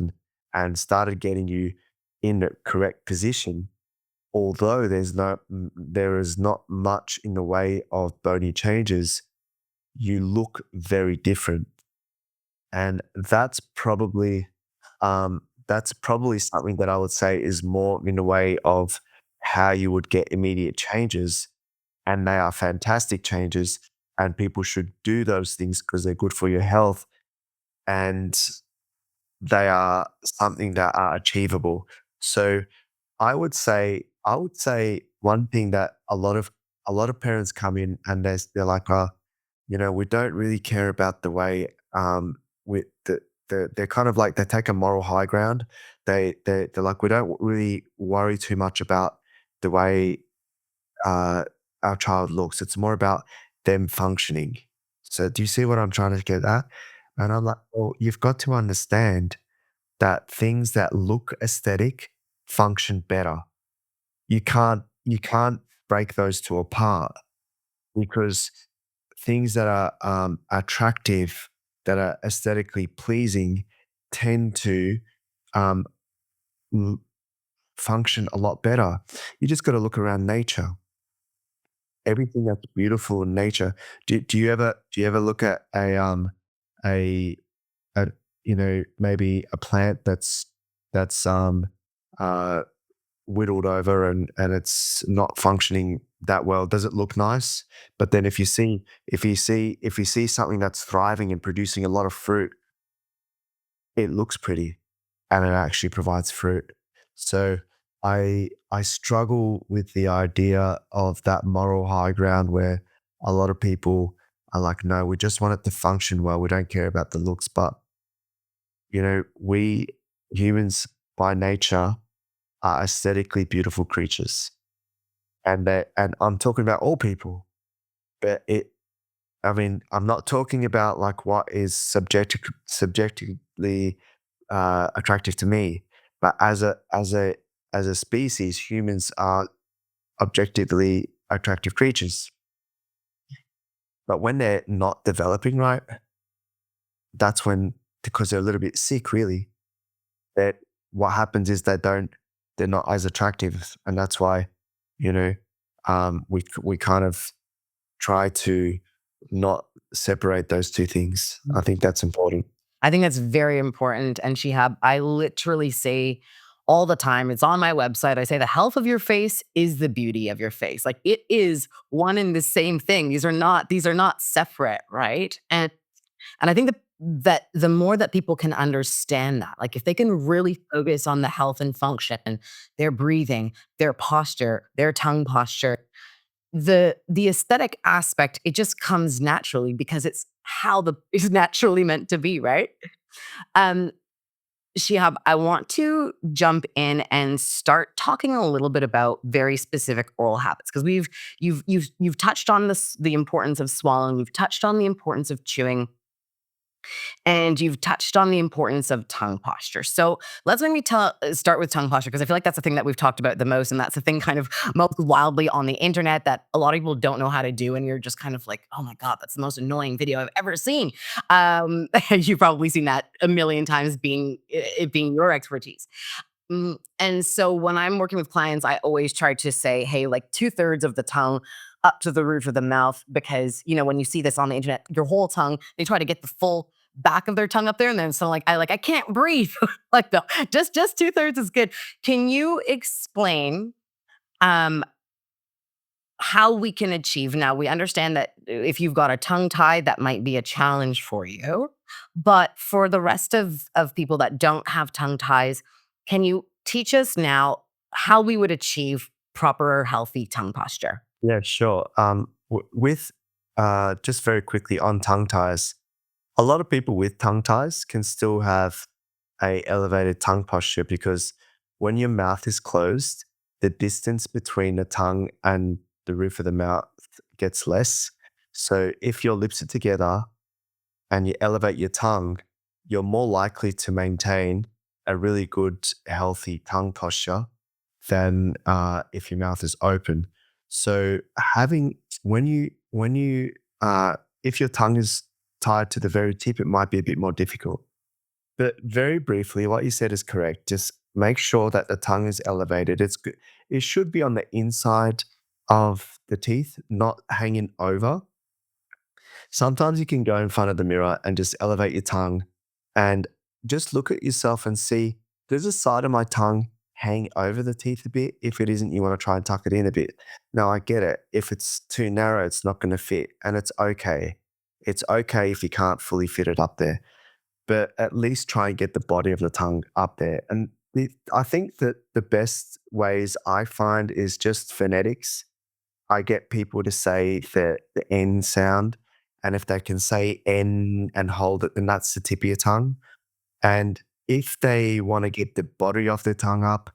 and started getting you in the correct position. Although there is not much in the way of bony changes, you look very different. And that's probably something that I would say is more in the way of how you would get immediate changes, and they are fantastic changes, and people should do those things because they're good for your health, and they are something that are achievable. So I would say one thing that a lot of parents come in and they're like, we don't really care about the way with they're kind of like they take a moral high ground. They're like, we don't really worry too much about the way uh, our child looks. It's more about them functioning. So do you see what I'm trying to get at? And I'm like, well, you've got to understand that things that look aesthetic function better. You can't break those two apart because things that are attractive, that are aesthetically pleasing, tend to um, l- function a lot better. You just got to look around nature. Everything that's beautiful in nature. Do you ever look at a a maybe a plant that's uh whittled over and it's not functioning that well? Does it look nice? But then if you see something that's thriving and producing a lot of fruit, it looks pretty and it actually provides fruit. So I struggle with the idea of that moral high ground where a lot of people are like, no, we just want it to function well. We don't care about the looks. But we humans by nature are aesthetically beautiful creatures. And I'm talking about all people, but I mean, I'm not talking about like what is subjectively attractive to me, but as a species, humans are objectively attractive creatures. But when they're not developing right, that's when, because they're a little bit sick, really, that what happens is they're not as attractive, and that's why you know we kind of try to not separate those two things. I think that's important. I think that's very important. And Shihab, I literally say all the time, it's on my website. I say the health of your face is the beauty of your face. Like it is one and the same thing. These are not separate, right? And I think that the more that people can understand that, like if they can really focus on the health and function, their breathing, their posture, their tongue posture, the aesthetic aspect, it just comes naturally because it's how the is naturally meant to be, right? Um, Shihab, I want to jump in and start talking a little bit about very specific oral habits because you've touched on this, the importance of swallowing, you've touched on the importance of chewing, and you've touched on the importance of tongue posture. So let's maybe start with tongue posture because I feel like that's the thing that we've talked about the most, and that's the thing kind of most wildly on the internet that a lot of people don't know how to do, and you're just kind of like, oh my god, that's the most annoying video I've ever seen. You've probably seen that a million times, being it being your expertise. And so when I'm working with clients, I always try to say, hey, like two-thirds of the tongue up to the roof of the mouth, because when you see this on the internet, your whole tongue, they try to get the full back of their tongue up there, and then so like I can't breathe. Like no, just two-thirds is good. Can you explain um how we can achieve? Now we understand that if you've got a tongue tie, that might be a challenge for you. But for the rest of people that don't have tongue ties, can you teach us now how we would achieve proper healthy tongue posture? Yeah, sure. With just very quickly on tongue ties. a lot of people with tongue ties can still have a elevated tongue posture because when your mouth is closed, the distance between the tongue and the roof of the mouth gets less. So if your lips are together and you elevate your tongue, you're more likely to maintain a really good, healthy tongue posture than if your mouth is open. So having when you if your tongue is tied to the very tip, it might be a bit more difficult. But very briefly, what you said is correct. Just make sure that the tongue is elevated. It's good. It should be on the inside of the teeth, not hanging over. Sometimes you can go in front of the mirror and just elevate your tongue and just look at yourself and see, does the side of my tongue hang over the teeth a bit? If it isn't, you want to try and tuck it in a bit. Now, I get it. If it's too narrow, it's not going to fit, and it's okay. It's okay if you can't fully fit it up there, but at least try and get the body of the tongue up there. And I think that the best ways I find is just phonetics. I get people to say the N sound, and if they can say N and hold it, then that's the tip of your tongue. And if they want to get the body of their tongue up,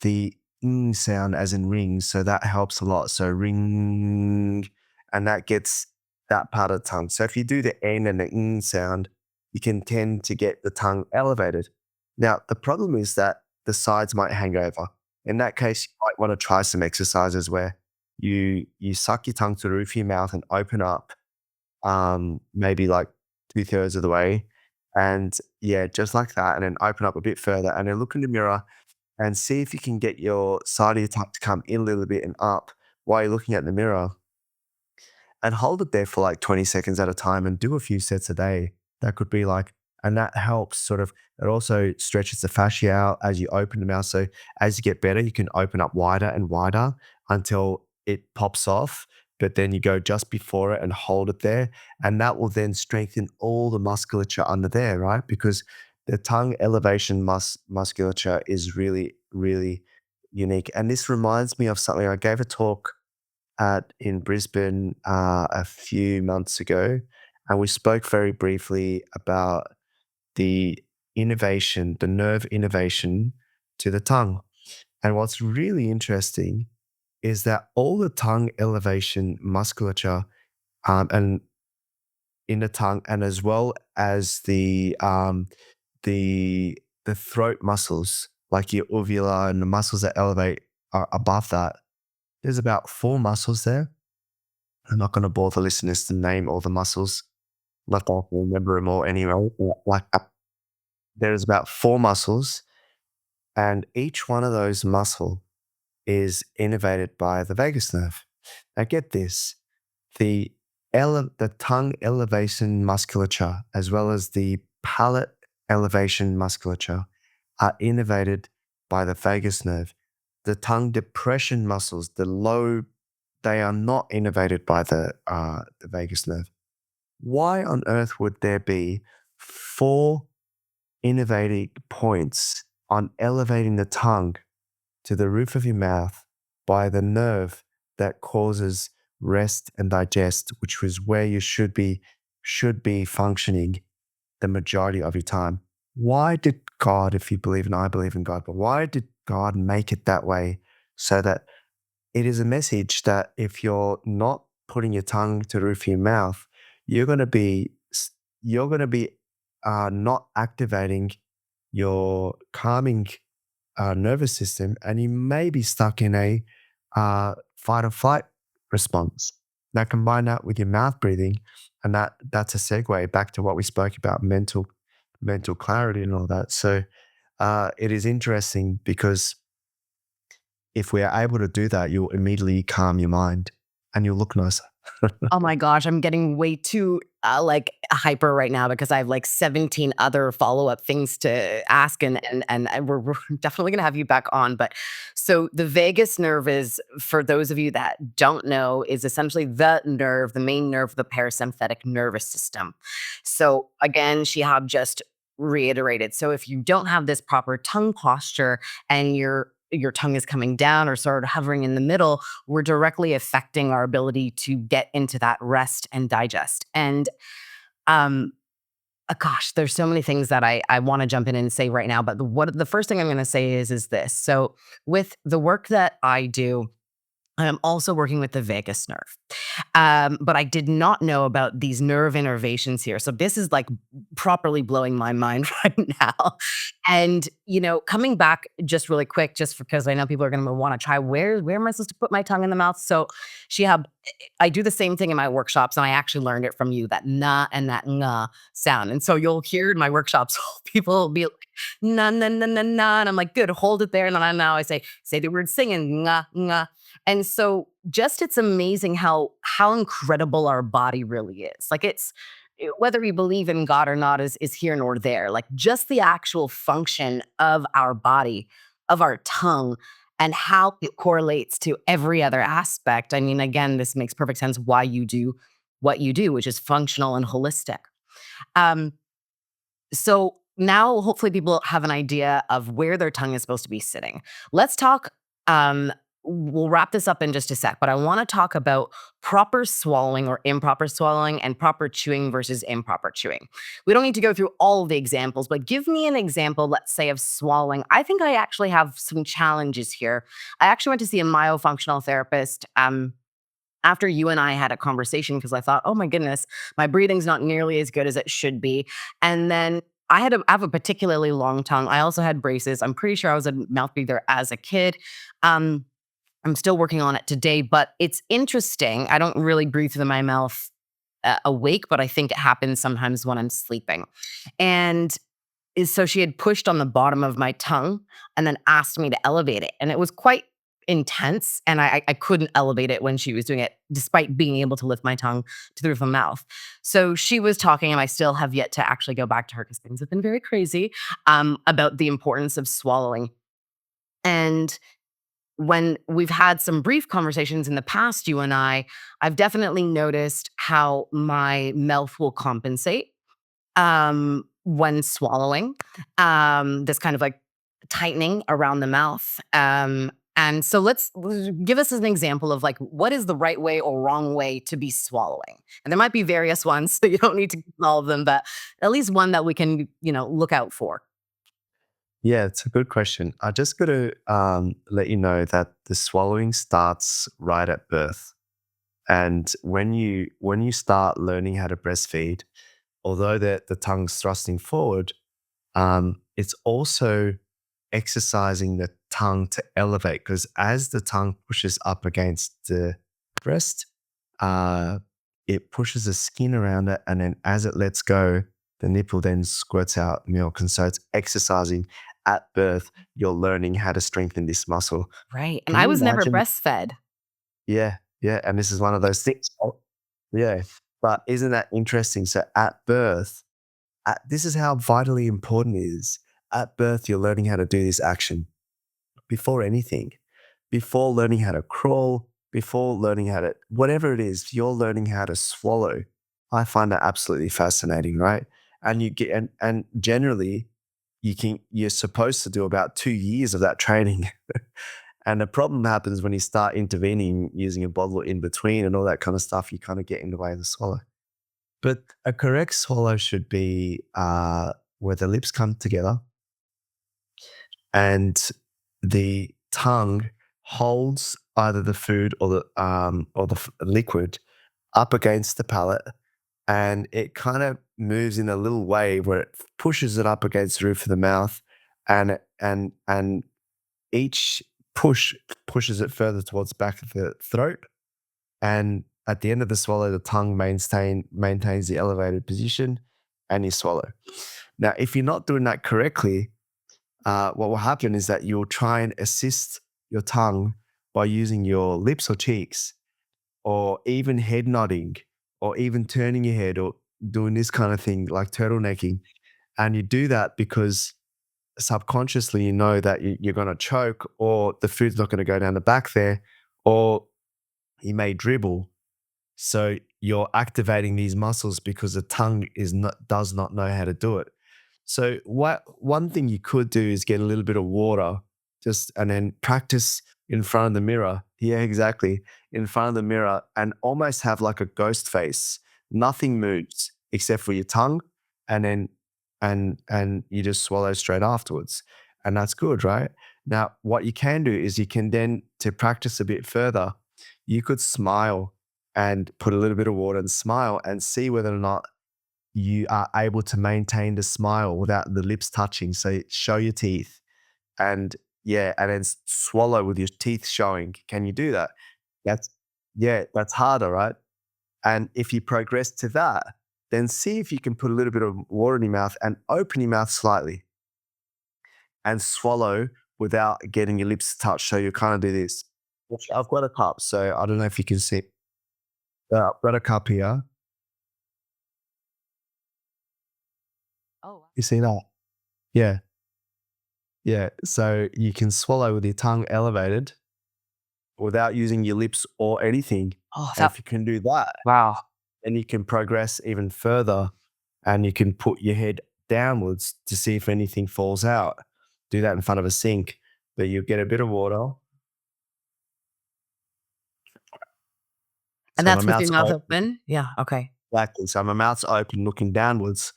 the ing sound as in ring, so that helps a lot. So ring, and that gets that part of the tongue. So if you do the N and the ing sound, you can tend to get the tongue elevated. Now, the problem is that the sides might hang over. In that case, you might want to try some exercises where you suck your tongue to the roof of your mouth and open up, maybe like 2/3 of the way. And yeah, just like that, and then open up a bit further, and then look in the mirror and see if you can get your side of your tongue to come in a little bit and up while you're looking at the mirror, and hold it there for like 20 seconds at a time and do a few sets a day. That could be like, and that helps sort of, it also stretches the fascia out as you open the mouth. So as you get better, you can open up wider and wider until it pops off. But then you go just before it and hold it there. And that will then strengthen all the musculature under there, right? Because the tongue elevation musculature is really, really unique. And this reminds me of something. I gave a talk at in Brisbane a few months ago, and we spoke very briefly about the innovation, the nerve innovation to the tongue. And what's really interesting is that all the tongue elevation musculature and in the tongue, and as well as the the throat muscles, like your uvula and the muscles that elevate are above that. There's about 4 muscles there. I'm not going to bore the listeners to name all the muscles. Like I can remember them all anyway. There's about 4 muscles, and each one of those muscle is innervated by the vagus nerve. Now get this: the the tongue elevation musculature, as well as the palate elevation musculature, are innervated by the vagus nerve. The tongue depression muscles, the low, they are not innervated by the vagus nerve. Why on earth would there be 4 innervating points on elevating the tongue to the roof of your mouth by the nerve that causes rest and digest, which was where you should be functioning the majority of your time? Why did God, if you believe, and I believe in God, but why did God make it that way so that it is a message that if you're not putting your tongue to the roof of your mouth, you're going to be you're going to be not activating your calming nervous system, and you may be stuck in a fight or flight response. Now combine that with your mouth breathing, and that's a segue back to what we spoke about, mental clarity and all that. So it is interesting because if we are able to do that, you'll immediately calm your mind and you'll look nicer. Oh my gosh, I'm getting way too like hyper right now because I have like 17 other follow-up things to ask and we're definitely going to have you back on. But so the vagus nerve is, for those of you that don't know, is essentially the nerve, the main nerve of the parasympathetic nervous system. So again, Shihab just reiterated. So if you don't have this proper tongue posture and your tongue is coming down or sort of hovering in the middle, we're directly affecting our ability to get into that rest and digest. And um, Gosh, there's so many things that I want to jump in and say right now, but the first thing I'm going to say is this. So with the work that I do, I'm also working with the vagus nerve. But I did not know about these nerve innervations here. So this is like properly blowing my mind right now. And coming back just really quick, just because I know people are going to want to try where am I supposed to put my tongue in the mouth? So Shihab, I do the same thing in my workshops, and I actually learned it from you, that na and that nga sound. And so you'll hear in my workshops, people will be like, na na na na na, and I'm like, good, hold it there. And then now I say the word singing, nga nga. And so just it's amazing how incredible our body really is. Like whether we believe in God or not is here nor there. Like just the actual function of our body, of our tongue, and how it correlates to every other aspect. I mean, again, this makes perfect sense why you do what you do, which is functional and holistic. Um, so now hopefully people have an idea of where their tongue is supposed to be sitting. Let's talk. Um, we'll wrap this up in just a sec, but I want to talk about proper swallowing or improper swallowing and proper chewing versus improper chewing. We don't need to go through all of the examples, but give me an example, let's say, of swallowing. I think I actually have some challenges here. I actually went to see a myofunctional therapist. After you and I had a conversation, because I thought, oh my goodness, my breathing's not nearly as good as it should be. And then I have a particularly long tongue. I also had braces. I'm pretty sure I was a mouth breather as a kid. Um, I'm still working on it today, but it's interesting. I don't really breathe through my mouth awake, but I think it happens sometimes when I'm sleeping. And so she had pushed on the bottom of my tongue and then asked me to elevate it. And it was quite intense. And I couldn't elevate it when she was doing it, despite being able to lift my tongue to the roof of my mouth. So she was talking, and I still have yet to actually go back to her because things have been very crazy, about the importance of swallowing. And when we've had some brief conversations in the past, you and I've definitely noticed how my mouth will compensate when swallowing, this kind of like tightening around the mouth. And so give us an example of like what is the right way or wrong way to be swallowing. And there might be various ones, so you don't need to give all of them, but at least one that we can, look out for. Yeah, it's a good question. I just got to let you know that the swallowing starts right at birth. And when you start learning how to breastfeed, although the tongue's thrusting forward, it's also exercising the tongue to elevate, because as the tongue pushes up against the breast, uh, it pushes the skin around it, and then as it lets go, the nipple then squirts out milk. And so it's exercising at birth. You're learning how to strengthen this muscle. Right. And Can I you was never imagine? breastfed. Yeah, yeah. And this is one of those things. Oh, yeah. But isn't that interesting? So at birth, this is how vitally important it is. At birth, you're learning how to do this action before anything, before learning how to crawl, before learning how to, whatever it is, you're learning how to swallow. I find that absolutely fascinating, right? And you get, and generally, you're supposed to do about 2 years of that training. And the problem happens when you start intervening using a bottle in between and all that kind of stuff, you kind of get in the way of the swallow. But a correct swallow should be where the lips come together and the tongue holds either the food or the liquid up against the palate, and it kind of moves in a little way where it pushes it up against the roof of the mouth, and each push pushes it further towards the back of the throat. And at the end of the swallow, the tongue maintains the elevated position, and you swallow. Now, if you're not doing that correctly, what will happen is that you'll try and assist your tongue by using your lips or cheeks, or even head nodding, or even turning your head, or doing this kind of thing like turtlenecking. And you do that because subconsciously you know that you're going to choke, or the food's not going to go down the back there, or you may dribble. So you're activating these muscles because the tongue does not know how to do it. So one thing you could do is get a little bit of water, just and then practice in front of the mirror. Yeah, exactly. In front of the mirror, and almost have like a ghost face. Nothing moves except for your tongue and then and you just swallow straight afterwards, and that's good, right? Now, what you can do is you can then, to practice a bit further, you could smile and put a little bit of water and smile and see whether or not you are able to maintain the smile without the lips touching. So show your teeth and yeah, and then swallow with your teeth showing. Can you do that? That's yeah, that's harder, right? And if you progress to that, then see if you can put a little bit of water in your mouth and open your mouth slightly and swallow without getting your lips touched. So you kind of do this. Which I've got a cup, so I don't know if you can see. I've got a cup here. Oh, wow. You see that? Yeah, yeah. So you can swallow with your tongue elevated without using your lips or anything. Oh, And that if you can do that, wow. then you can progress even further and you can put your head downwards to see if anything falls out. Do that in front of a sink, but you get a bit of water. And So my that's with your mouth's mouth open. open? Yeah, okay. Exactly. So my mouth's open, looking downwards,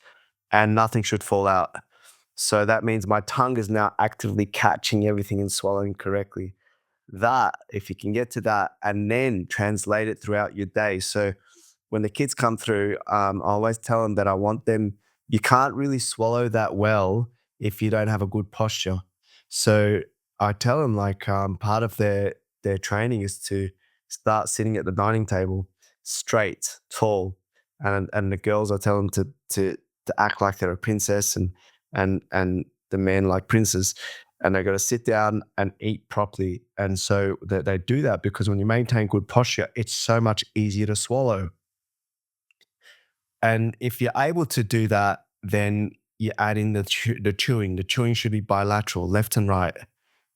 and nothing should fall out. So that means my tongue is now actively catching everything and swallowing correctly. That, if you can get to that and then translate it throughout your day. So when the kids come through, I always tell them that I want them, you can't really swallow that well if you don't have a good posture. So I tell them like part of their training is to start sitting at the dining table straight, tall, and the girls I tell them to act like they're a princess and the men like princes, and they got to sit down and eat properly. And so they do that because when you maintain good posture, it's so much easier to swallow. And if you're able to do that, then you add in the chewing. The chewing should be bilateral, left and right.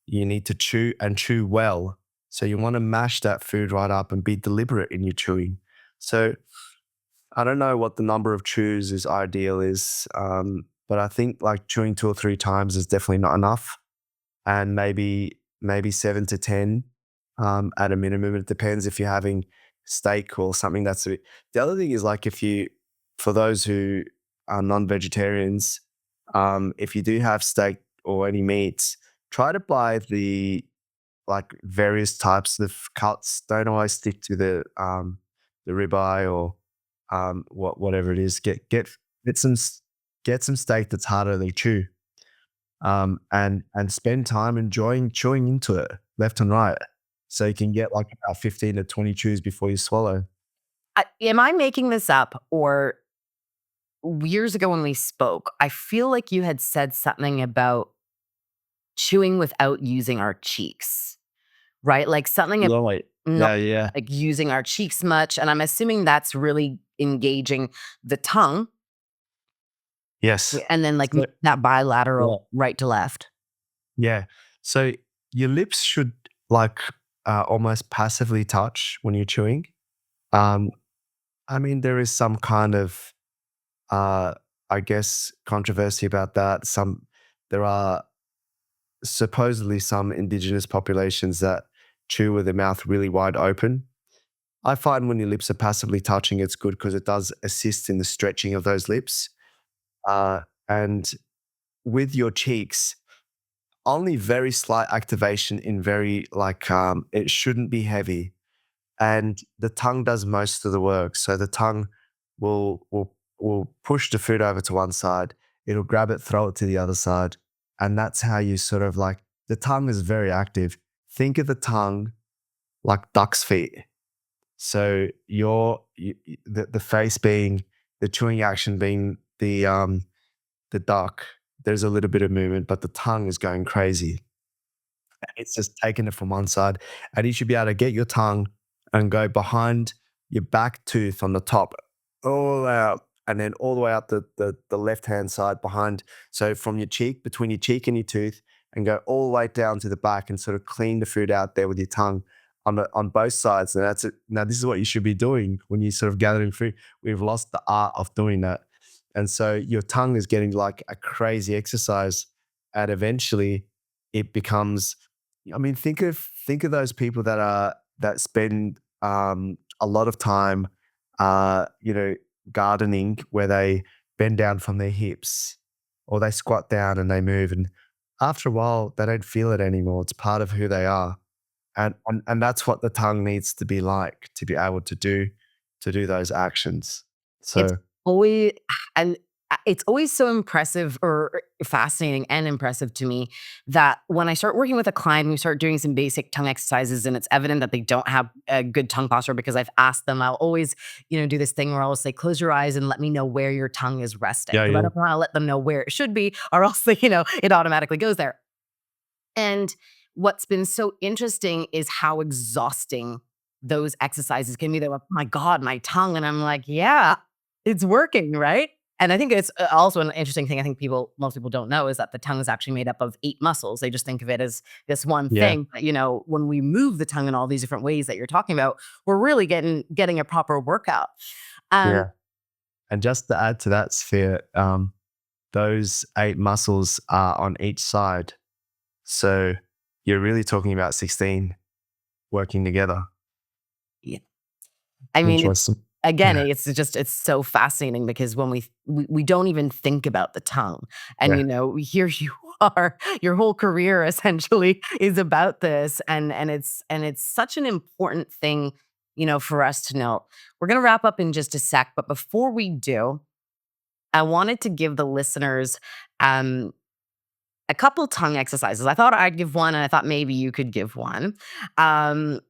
You need to chew and chew well. So you want to mash that food right up and be deliberate in your chewing. So I don't know what the number of chews is ideal is, but I think like chewing 2 or 3 times is definitely not enough, and maybe 7 to 10 at a minimum. It depends if you're having steak or something that's a the other thing is like if you for those who are non-vegetarians, if you do have steak or any meats, try to buy the like various types of cuts. Don't always stick to the ribeye or whatever it is. Get some get some steak that's harder to chew, and spend time enjoying chewing into it left and right, so you can get like about 15 to 20 chews before you swallow. Am I making this up, or years ago when we spoke, I feel like you had said something about chewing without using our cheeks, right? Like something ab Right. not Yeah, yeah. like using our cheeks much, and I'm assuming that's really engaging the tongue, Yes. and then, like, So that yeah, bilateral right to left. yeah. So your lips should like almost passively touch when you're chewing. Um, I mean, there is some kind of uh, I guess controversy about that. There are supposedly some indigenous populations that chew with their mouth really wide open. I find when your lips are passively touching, it's good because it does assist in the stretching of those lips. And with your cheeks, only very slight activation in very like it shouldn't be heavy, and the tongue does most of the work. So the tongue will push the food over to one side, it'll grab it, throw it to the other side, and that's how you sort of like the tongue is very active. Think of the tongue like duck's feet. So the face being the chewing action being the duck. There's a little bit of movement, but the tongue is going crazy. It's just taking it from one side, and you should be able to get your tongue and go behind your back tooth on the top, all the way out, and then all the way out the left-hand side behind. So from your cheek, between your cheek and your tooth, and go all the way down to the back and sort of clean the food out there with your tongue on both sides. And that's it. Now, this is what you should be doing when you sort of gathering food. We've lost the art of doing that. And so your tongue is getting like a crazy exercise, and eventually it becomes I mean, think of those people that spend a lot of time, you know, gardening, where they bend down from their hips, or they squat down and they move. And after a while, they don't feel it anymore. It's part of who they are. And that's what the tongue needs to be like to be able to do those actions. It's So always and it's always so impressive or fascinating and impressive to me that when I start working with a client, we start doing some basic tongue exercises, and it's evident that they don't have a good tongue posture because I've asked them. I'll always, do this thing where I'll say, "Close your eyes and let me know where your tongue is resting," yeah, because I yeah, don't want to let them know where it should be, or else, it automatically goes there. And what's been so interesting is how exhausting those exercises can be. They're like, "Oh my God, my tongue." And I'm like, yeah, it's working, right? And I think it's also an interesting thing. I think most people don't know is that the tongue is actually made up of 8 muscles. They just think of it as this one yeah, thing. But, when we move the tongue in all these different ways that you're talking about, we're really getting a proper workout. Um, yeah. And just to add to that sphere, those 8 muscles are on each side. So you're really talking about 16 working together. yeah. I mean, it's Interesting. again, Yeah. it's so fascinating because when we don't even think about the tongue, and Yeah. here you are, your whole career essentially is about this, and it's such an important thing, for us to know. We're gonna wrap up in just a sec, but before we do, I wanted to give the listeners um a couple tongue exercises. I thought I'd give one, and I thought maybe you could give one.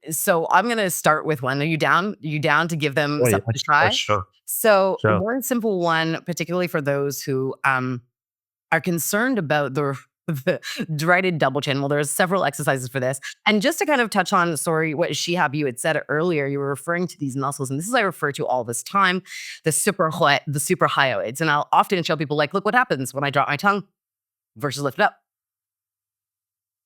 So I'm gonna start with one. Are you down? You down to give them Oh, yeah. something to Sure, try? sure, So sure. one simple one, particularly for those who are concerned about the dreaded double chin. Well, there's several exercises for this. And just to kind of touch on, sorry, what Shihab, you had said earlier, you were referring to these muscles, and this is I refer to all this time, the super hyoids. And I'll often show people like, look what happens when I drop my tongue versus lift it up.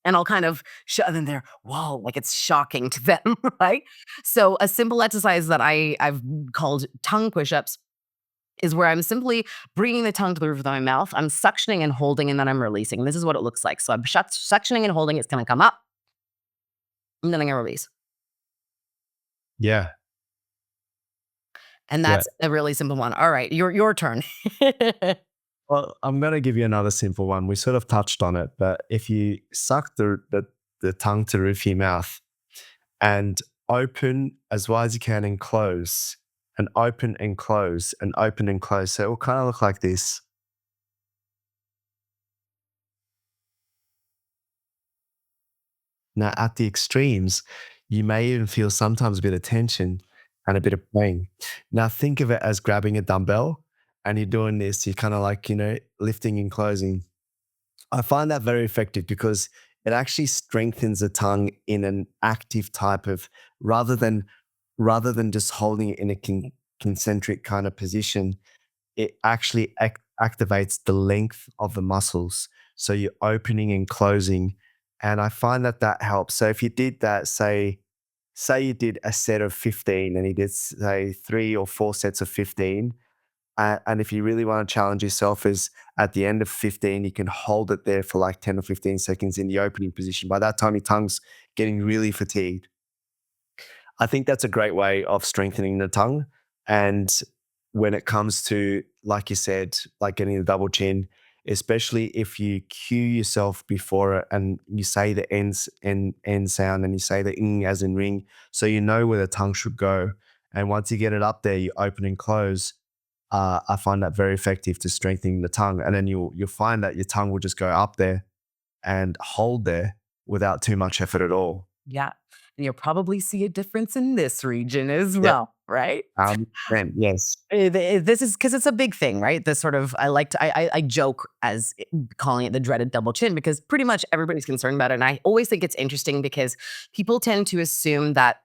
And I'll kind of and then they're, "Whoa," like it's shocking to them, right? So a simple exercise that I've called tongue push-ups is where I'm simply bringing the tongue to the roof of my mouth. I'm suctioning and holding, and then I'm releasing. This is what it looks like. So I'm suctioning and holding. It's gonna come up, and then I'm gonna release. Yeah, And yeah. that's a really simple one. All right, your turn. Well, I'm gonna give you another simple one. We sort of touched on it, but if you suck the tongue to the roof of your mouth and open as wide as you can and close, and open and close, and open and close. So it will kind of look like this. Now, at the extremes, you may even feel sometimes a bit of tension and a bit of pain. Now, think of it as grabbing a dumbbell and you're doing this, you're kind of like, lifting and closing. I find that very effective because it actually strengthens the tongue in an active type of rather than rather than just holding it in a concentric kind of position. It actually activates the length of the muscles. So you're opening and closing. And I find that that helps. So if you did that, say you did a set of 15 and you did say 3 or 4 sets of 15. And if you really want to challenge yourself is at the end of 15, you can hold it there for like 10 or 15 seconds in the opening position. By that time, your tongue's getting really fatigued. I think that's a great way of strengthening the tongue. And when it comes to, like you said, like getting the double chin, especially if you cue yourself before it and you say the end sound and you say the ing as in ring, so you know where the tongue should go. And once you get it up there, you open and close. I find that very effective to strengthening the tongue. And then you'll find that your tongue will just go up there and hold there without too much effort at all. Yeah. And you'll probably see a difference in this region as Yeah. well, right? Then yes. This is because it's a big thing, right? This sort of I like to I joke as calling it the dreaded double chin because pretty much everybody's concerned about it, and I always think it's interesting because people tend to assume that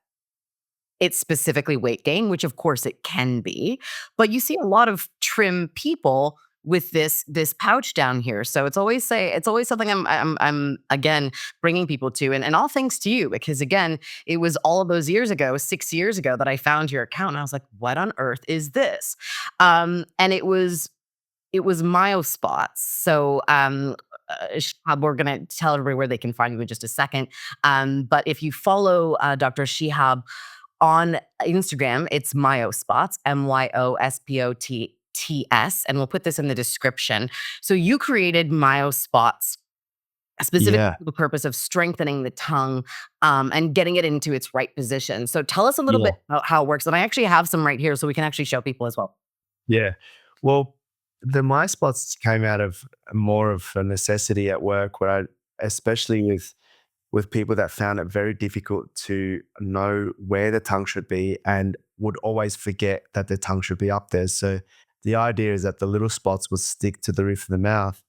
it's specifically weight gain, which of course it can be, but you see a lot of trim people with this pouch down here. So it's always something I'm again bringing people to, and all thanks to you because again it was all of those years ago, 6 years ago that I found your account and I was like, what on earth is this? And it was myospots. So we're gonna tell everybody where they can find you in just a second. But if you follow Dr. Shehab on Instagram, it's myospots, MYOSPOT. and we'll put this in the description. So you created MyoSpots specifically Yeah. for the purpose of strengthening the tongue and getting it into its right position. So tell us a little Yeah. bit about how it works. And I actually have some right here so we can actually show people as well. Yeah. Well, the my spots came out of more of a necessity at work where I, especially with people that found it very difficult to know where the tongue should be and would always forget that the tongue should be up there. So the idea is that the little spots would stick to the roof of the mouth.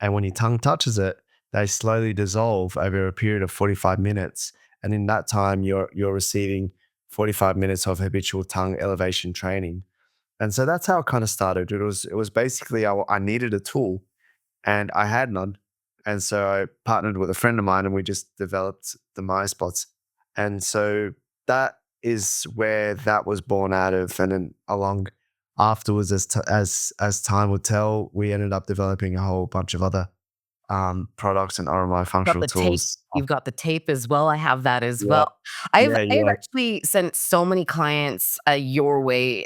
And when your tongue touches it, they slowly dissolve over a period of 45 minutes. And in that time, you're receiving 45 minutes of habitual tongue elevation training. And so that's how it kind of started. It was basically I needed a tool and I had none. And so I partnered with a friend of mine and we just developed the MySpots. And so that is where that was born out of. And then along afterwards, as time would tell, we ended up developing a whole bunch of other products and RMI Got functional the tape. tools. You've got the tape as well. I have that as Yeah, well. I've yeah. actually sent so many clients your way,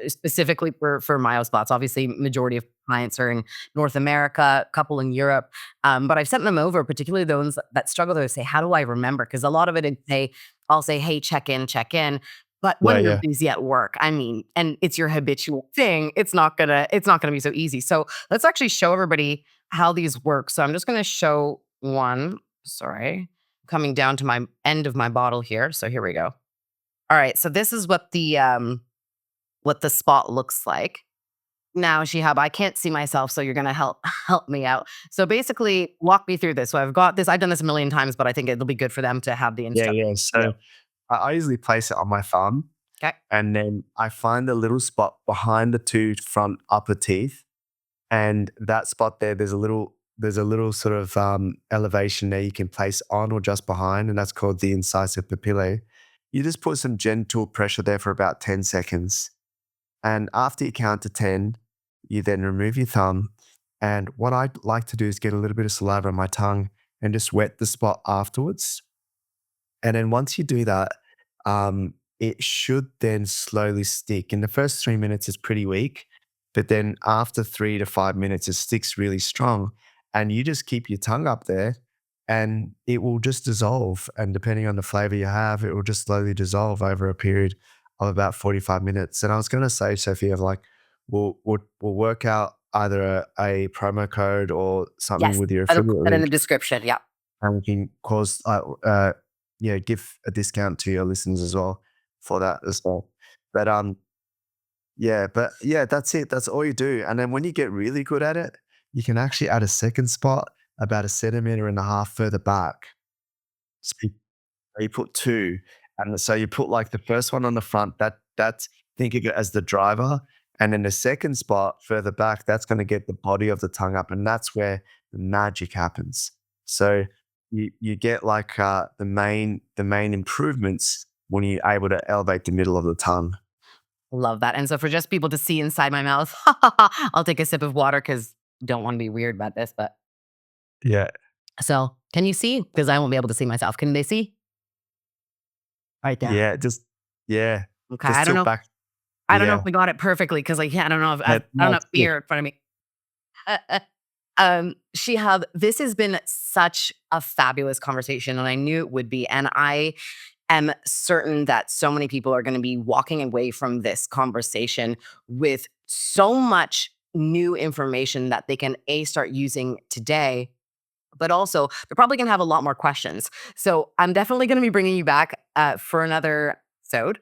specifically for MyoSpots. Obviously, majority of clients are in North America, a couple in Europe, but I've sent them over, particularly those that struggle. They say, "How do I remember?" Because a lot of it is I'll say, "Hey, check in, check in." But Yeah, when you're yeah. busy at work, I mean, and it's your habitual thing, it's not gonna be so easy. So let's actually show everybody how these work. So I'm just going to show one. Sorry, coming down to my end of my bottle here. So here we go. All right. So this is what the spot looks like. Now, Shihab, I can't see myself, so you're going to help me out. So basically, walk me through this. So I've got this. I've done this a million times, but I think it'll be good for them to have the Yeah, instructions. yeah. So I usually place it on my thumb Okay. and then I find a little spot behind the two front upper teeth. And that spot there, there's a little sort of elevation there you can place on or just behind, and that's called the incisive papillae. You just put some gentle pressure there for about 10 seconds. And after you count to 10, you then remove your thumb. And what I'd like to do is get a little bit of saliva on my tongue and just wet the spot afterwards. And then once you do that, it should then slowly stick. In the first 3 minutes, it's pretty weak, but then after 3 to 5 minutes, it sticks really strong. And you just keep your tongue up there and it will just dissolve. And depending on the flavor you have, it will just slowly dissolve over a period of about 45 minutes. And I was going to say, Sophia, like, we'll work out either a promo code or something Yes. with your I'll put affiliate that in the link description. Yeah. and we can yeah, give a discount to your listeners as well for that as well. But yeah, that's it. That's all you do. And then when you get really good at it, you can actually add a second spot about a centimeter and a half further back. So you put two, and so you put like the first one on the front. That's think of it as the driver, and then the second spot further back. That's going to get the body of the tongue up, and that's where the magic happens. So you get like the main improvements when you're able to elevate the middle of the tongue. Love that. And so for just people to see inside my mouth, I'll take a sip of water because don't want to be weird about this, but Yeah, so, can you see? Because I won't be able to see myself. Can they see? Right there. yeah, yeah, Okay. just tilt back. I don't know if Yeah, we got it perfectly because I can't. I don't know if that, I don't no, have it's good. fear in front of me. Shihab, this has been such a fabulous conversation, and I knew it would be. And I am certain that so many people are going to be walking away from this conversation with so much new information that they can start using today, but also they're probably going to have a lot more questions. So I'm definitely going to be bringing you back for another episode.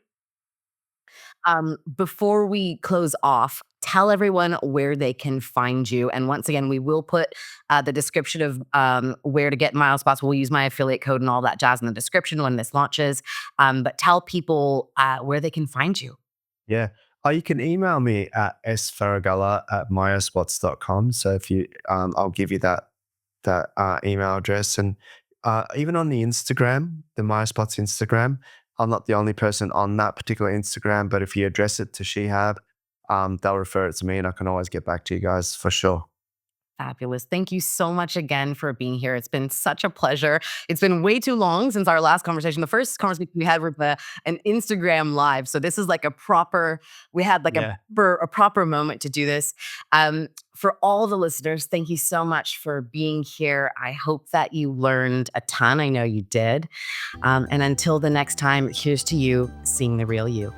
Before we close off, tell everyone where they can find you. And once again, we will put the description of where to get MileSpots. We'll use my affiliate code and all that jazz in the description when this launches. But tell people where they can find you. Yeah. Oh, you can email me at sfaragala@myospots.com. So if you, I'll give you that email address, and even on the Instagram, the MySpots Instagram, I'm not the only person on that particular Instagram, but if you address it to Shehab, they'll refer it to me, and I can always get back to you guys for sure. Fabulous. Thank you so much again for being here. It's been such a pleasure. It's been way too long since our last conversation. The first conversation we had was an Instagram live. So this is like a proper, we had like Yeah. a proper moment to do this. For all the listeners, thank you so much for being here. I hope that you learned a ton. I know you did. And until the next time, here's to you seeing the real you.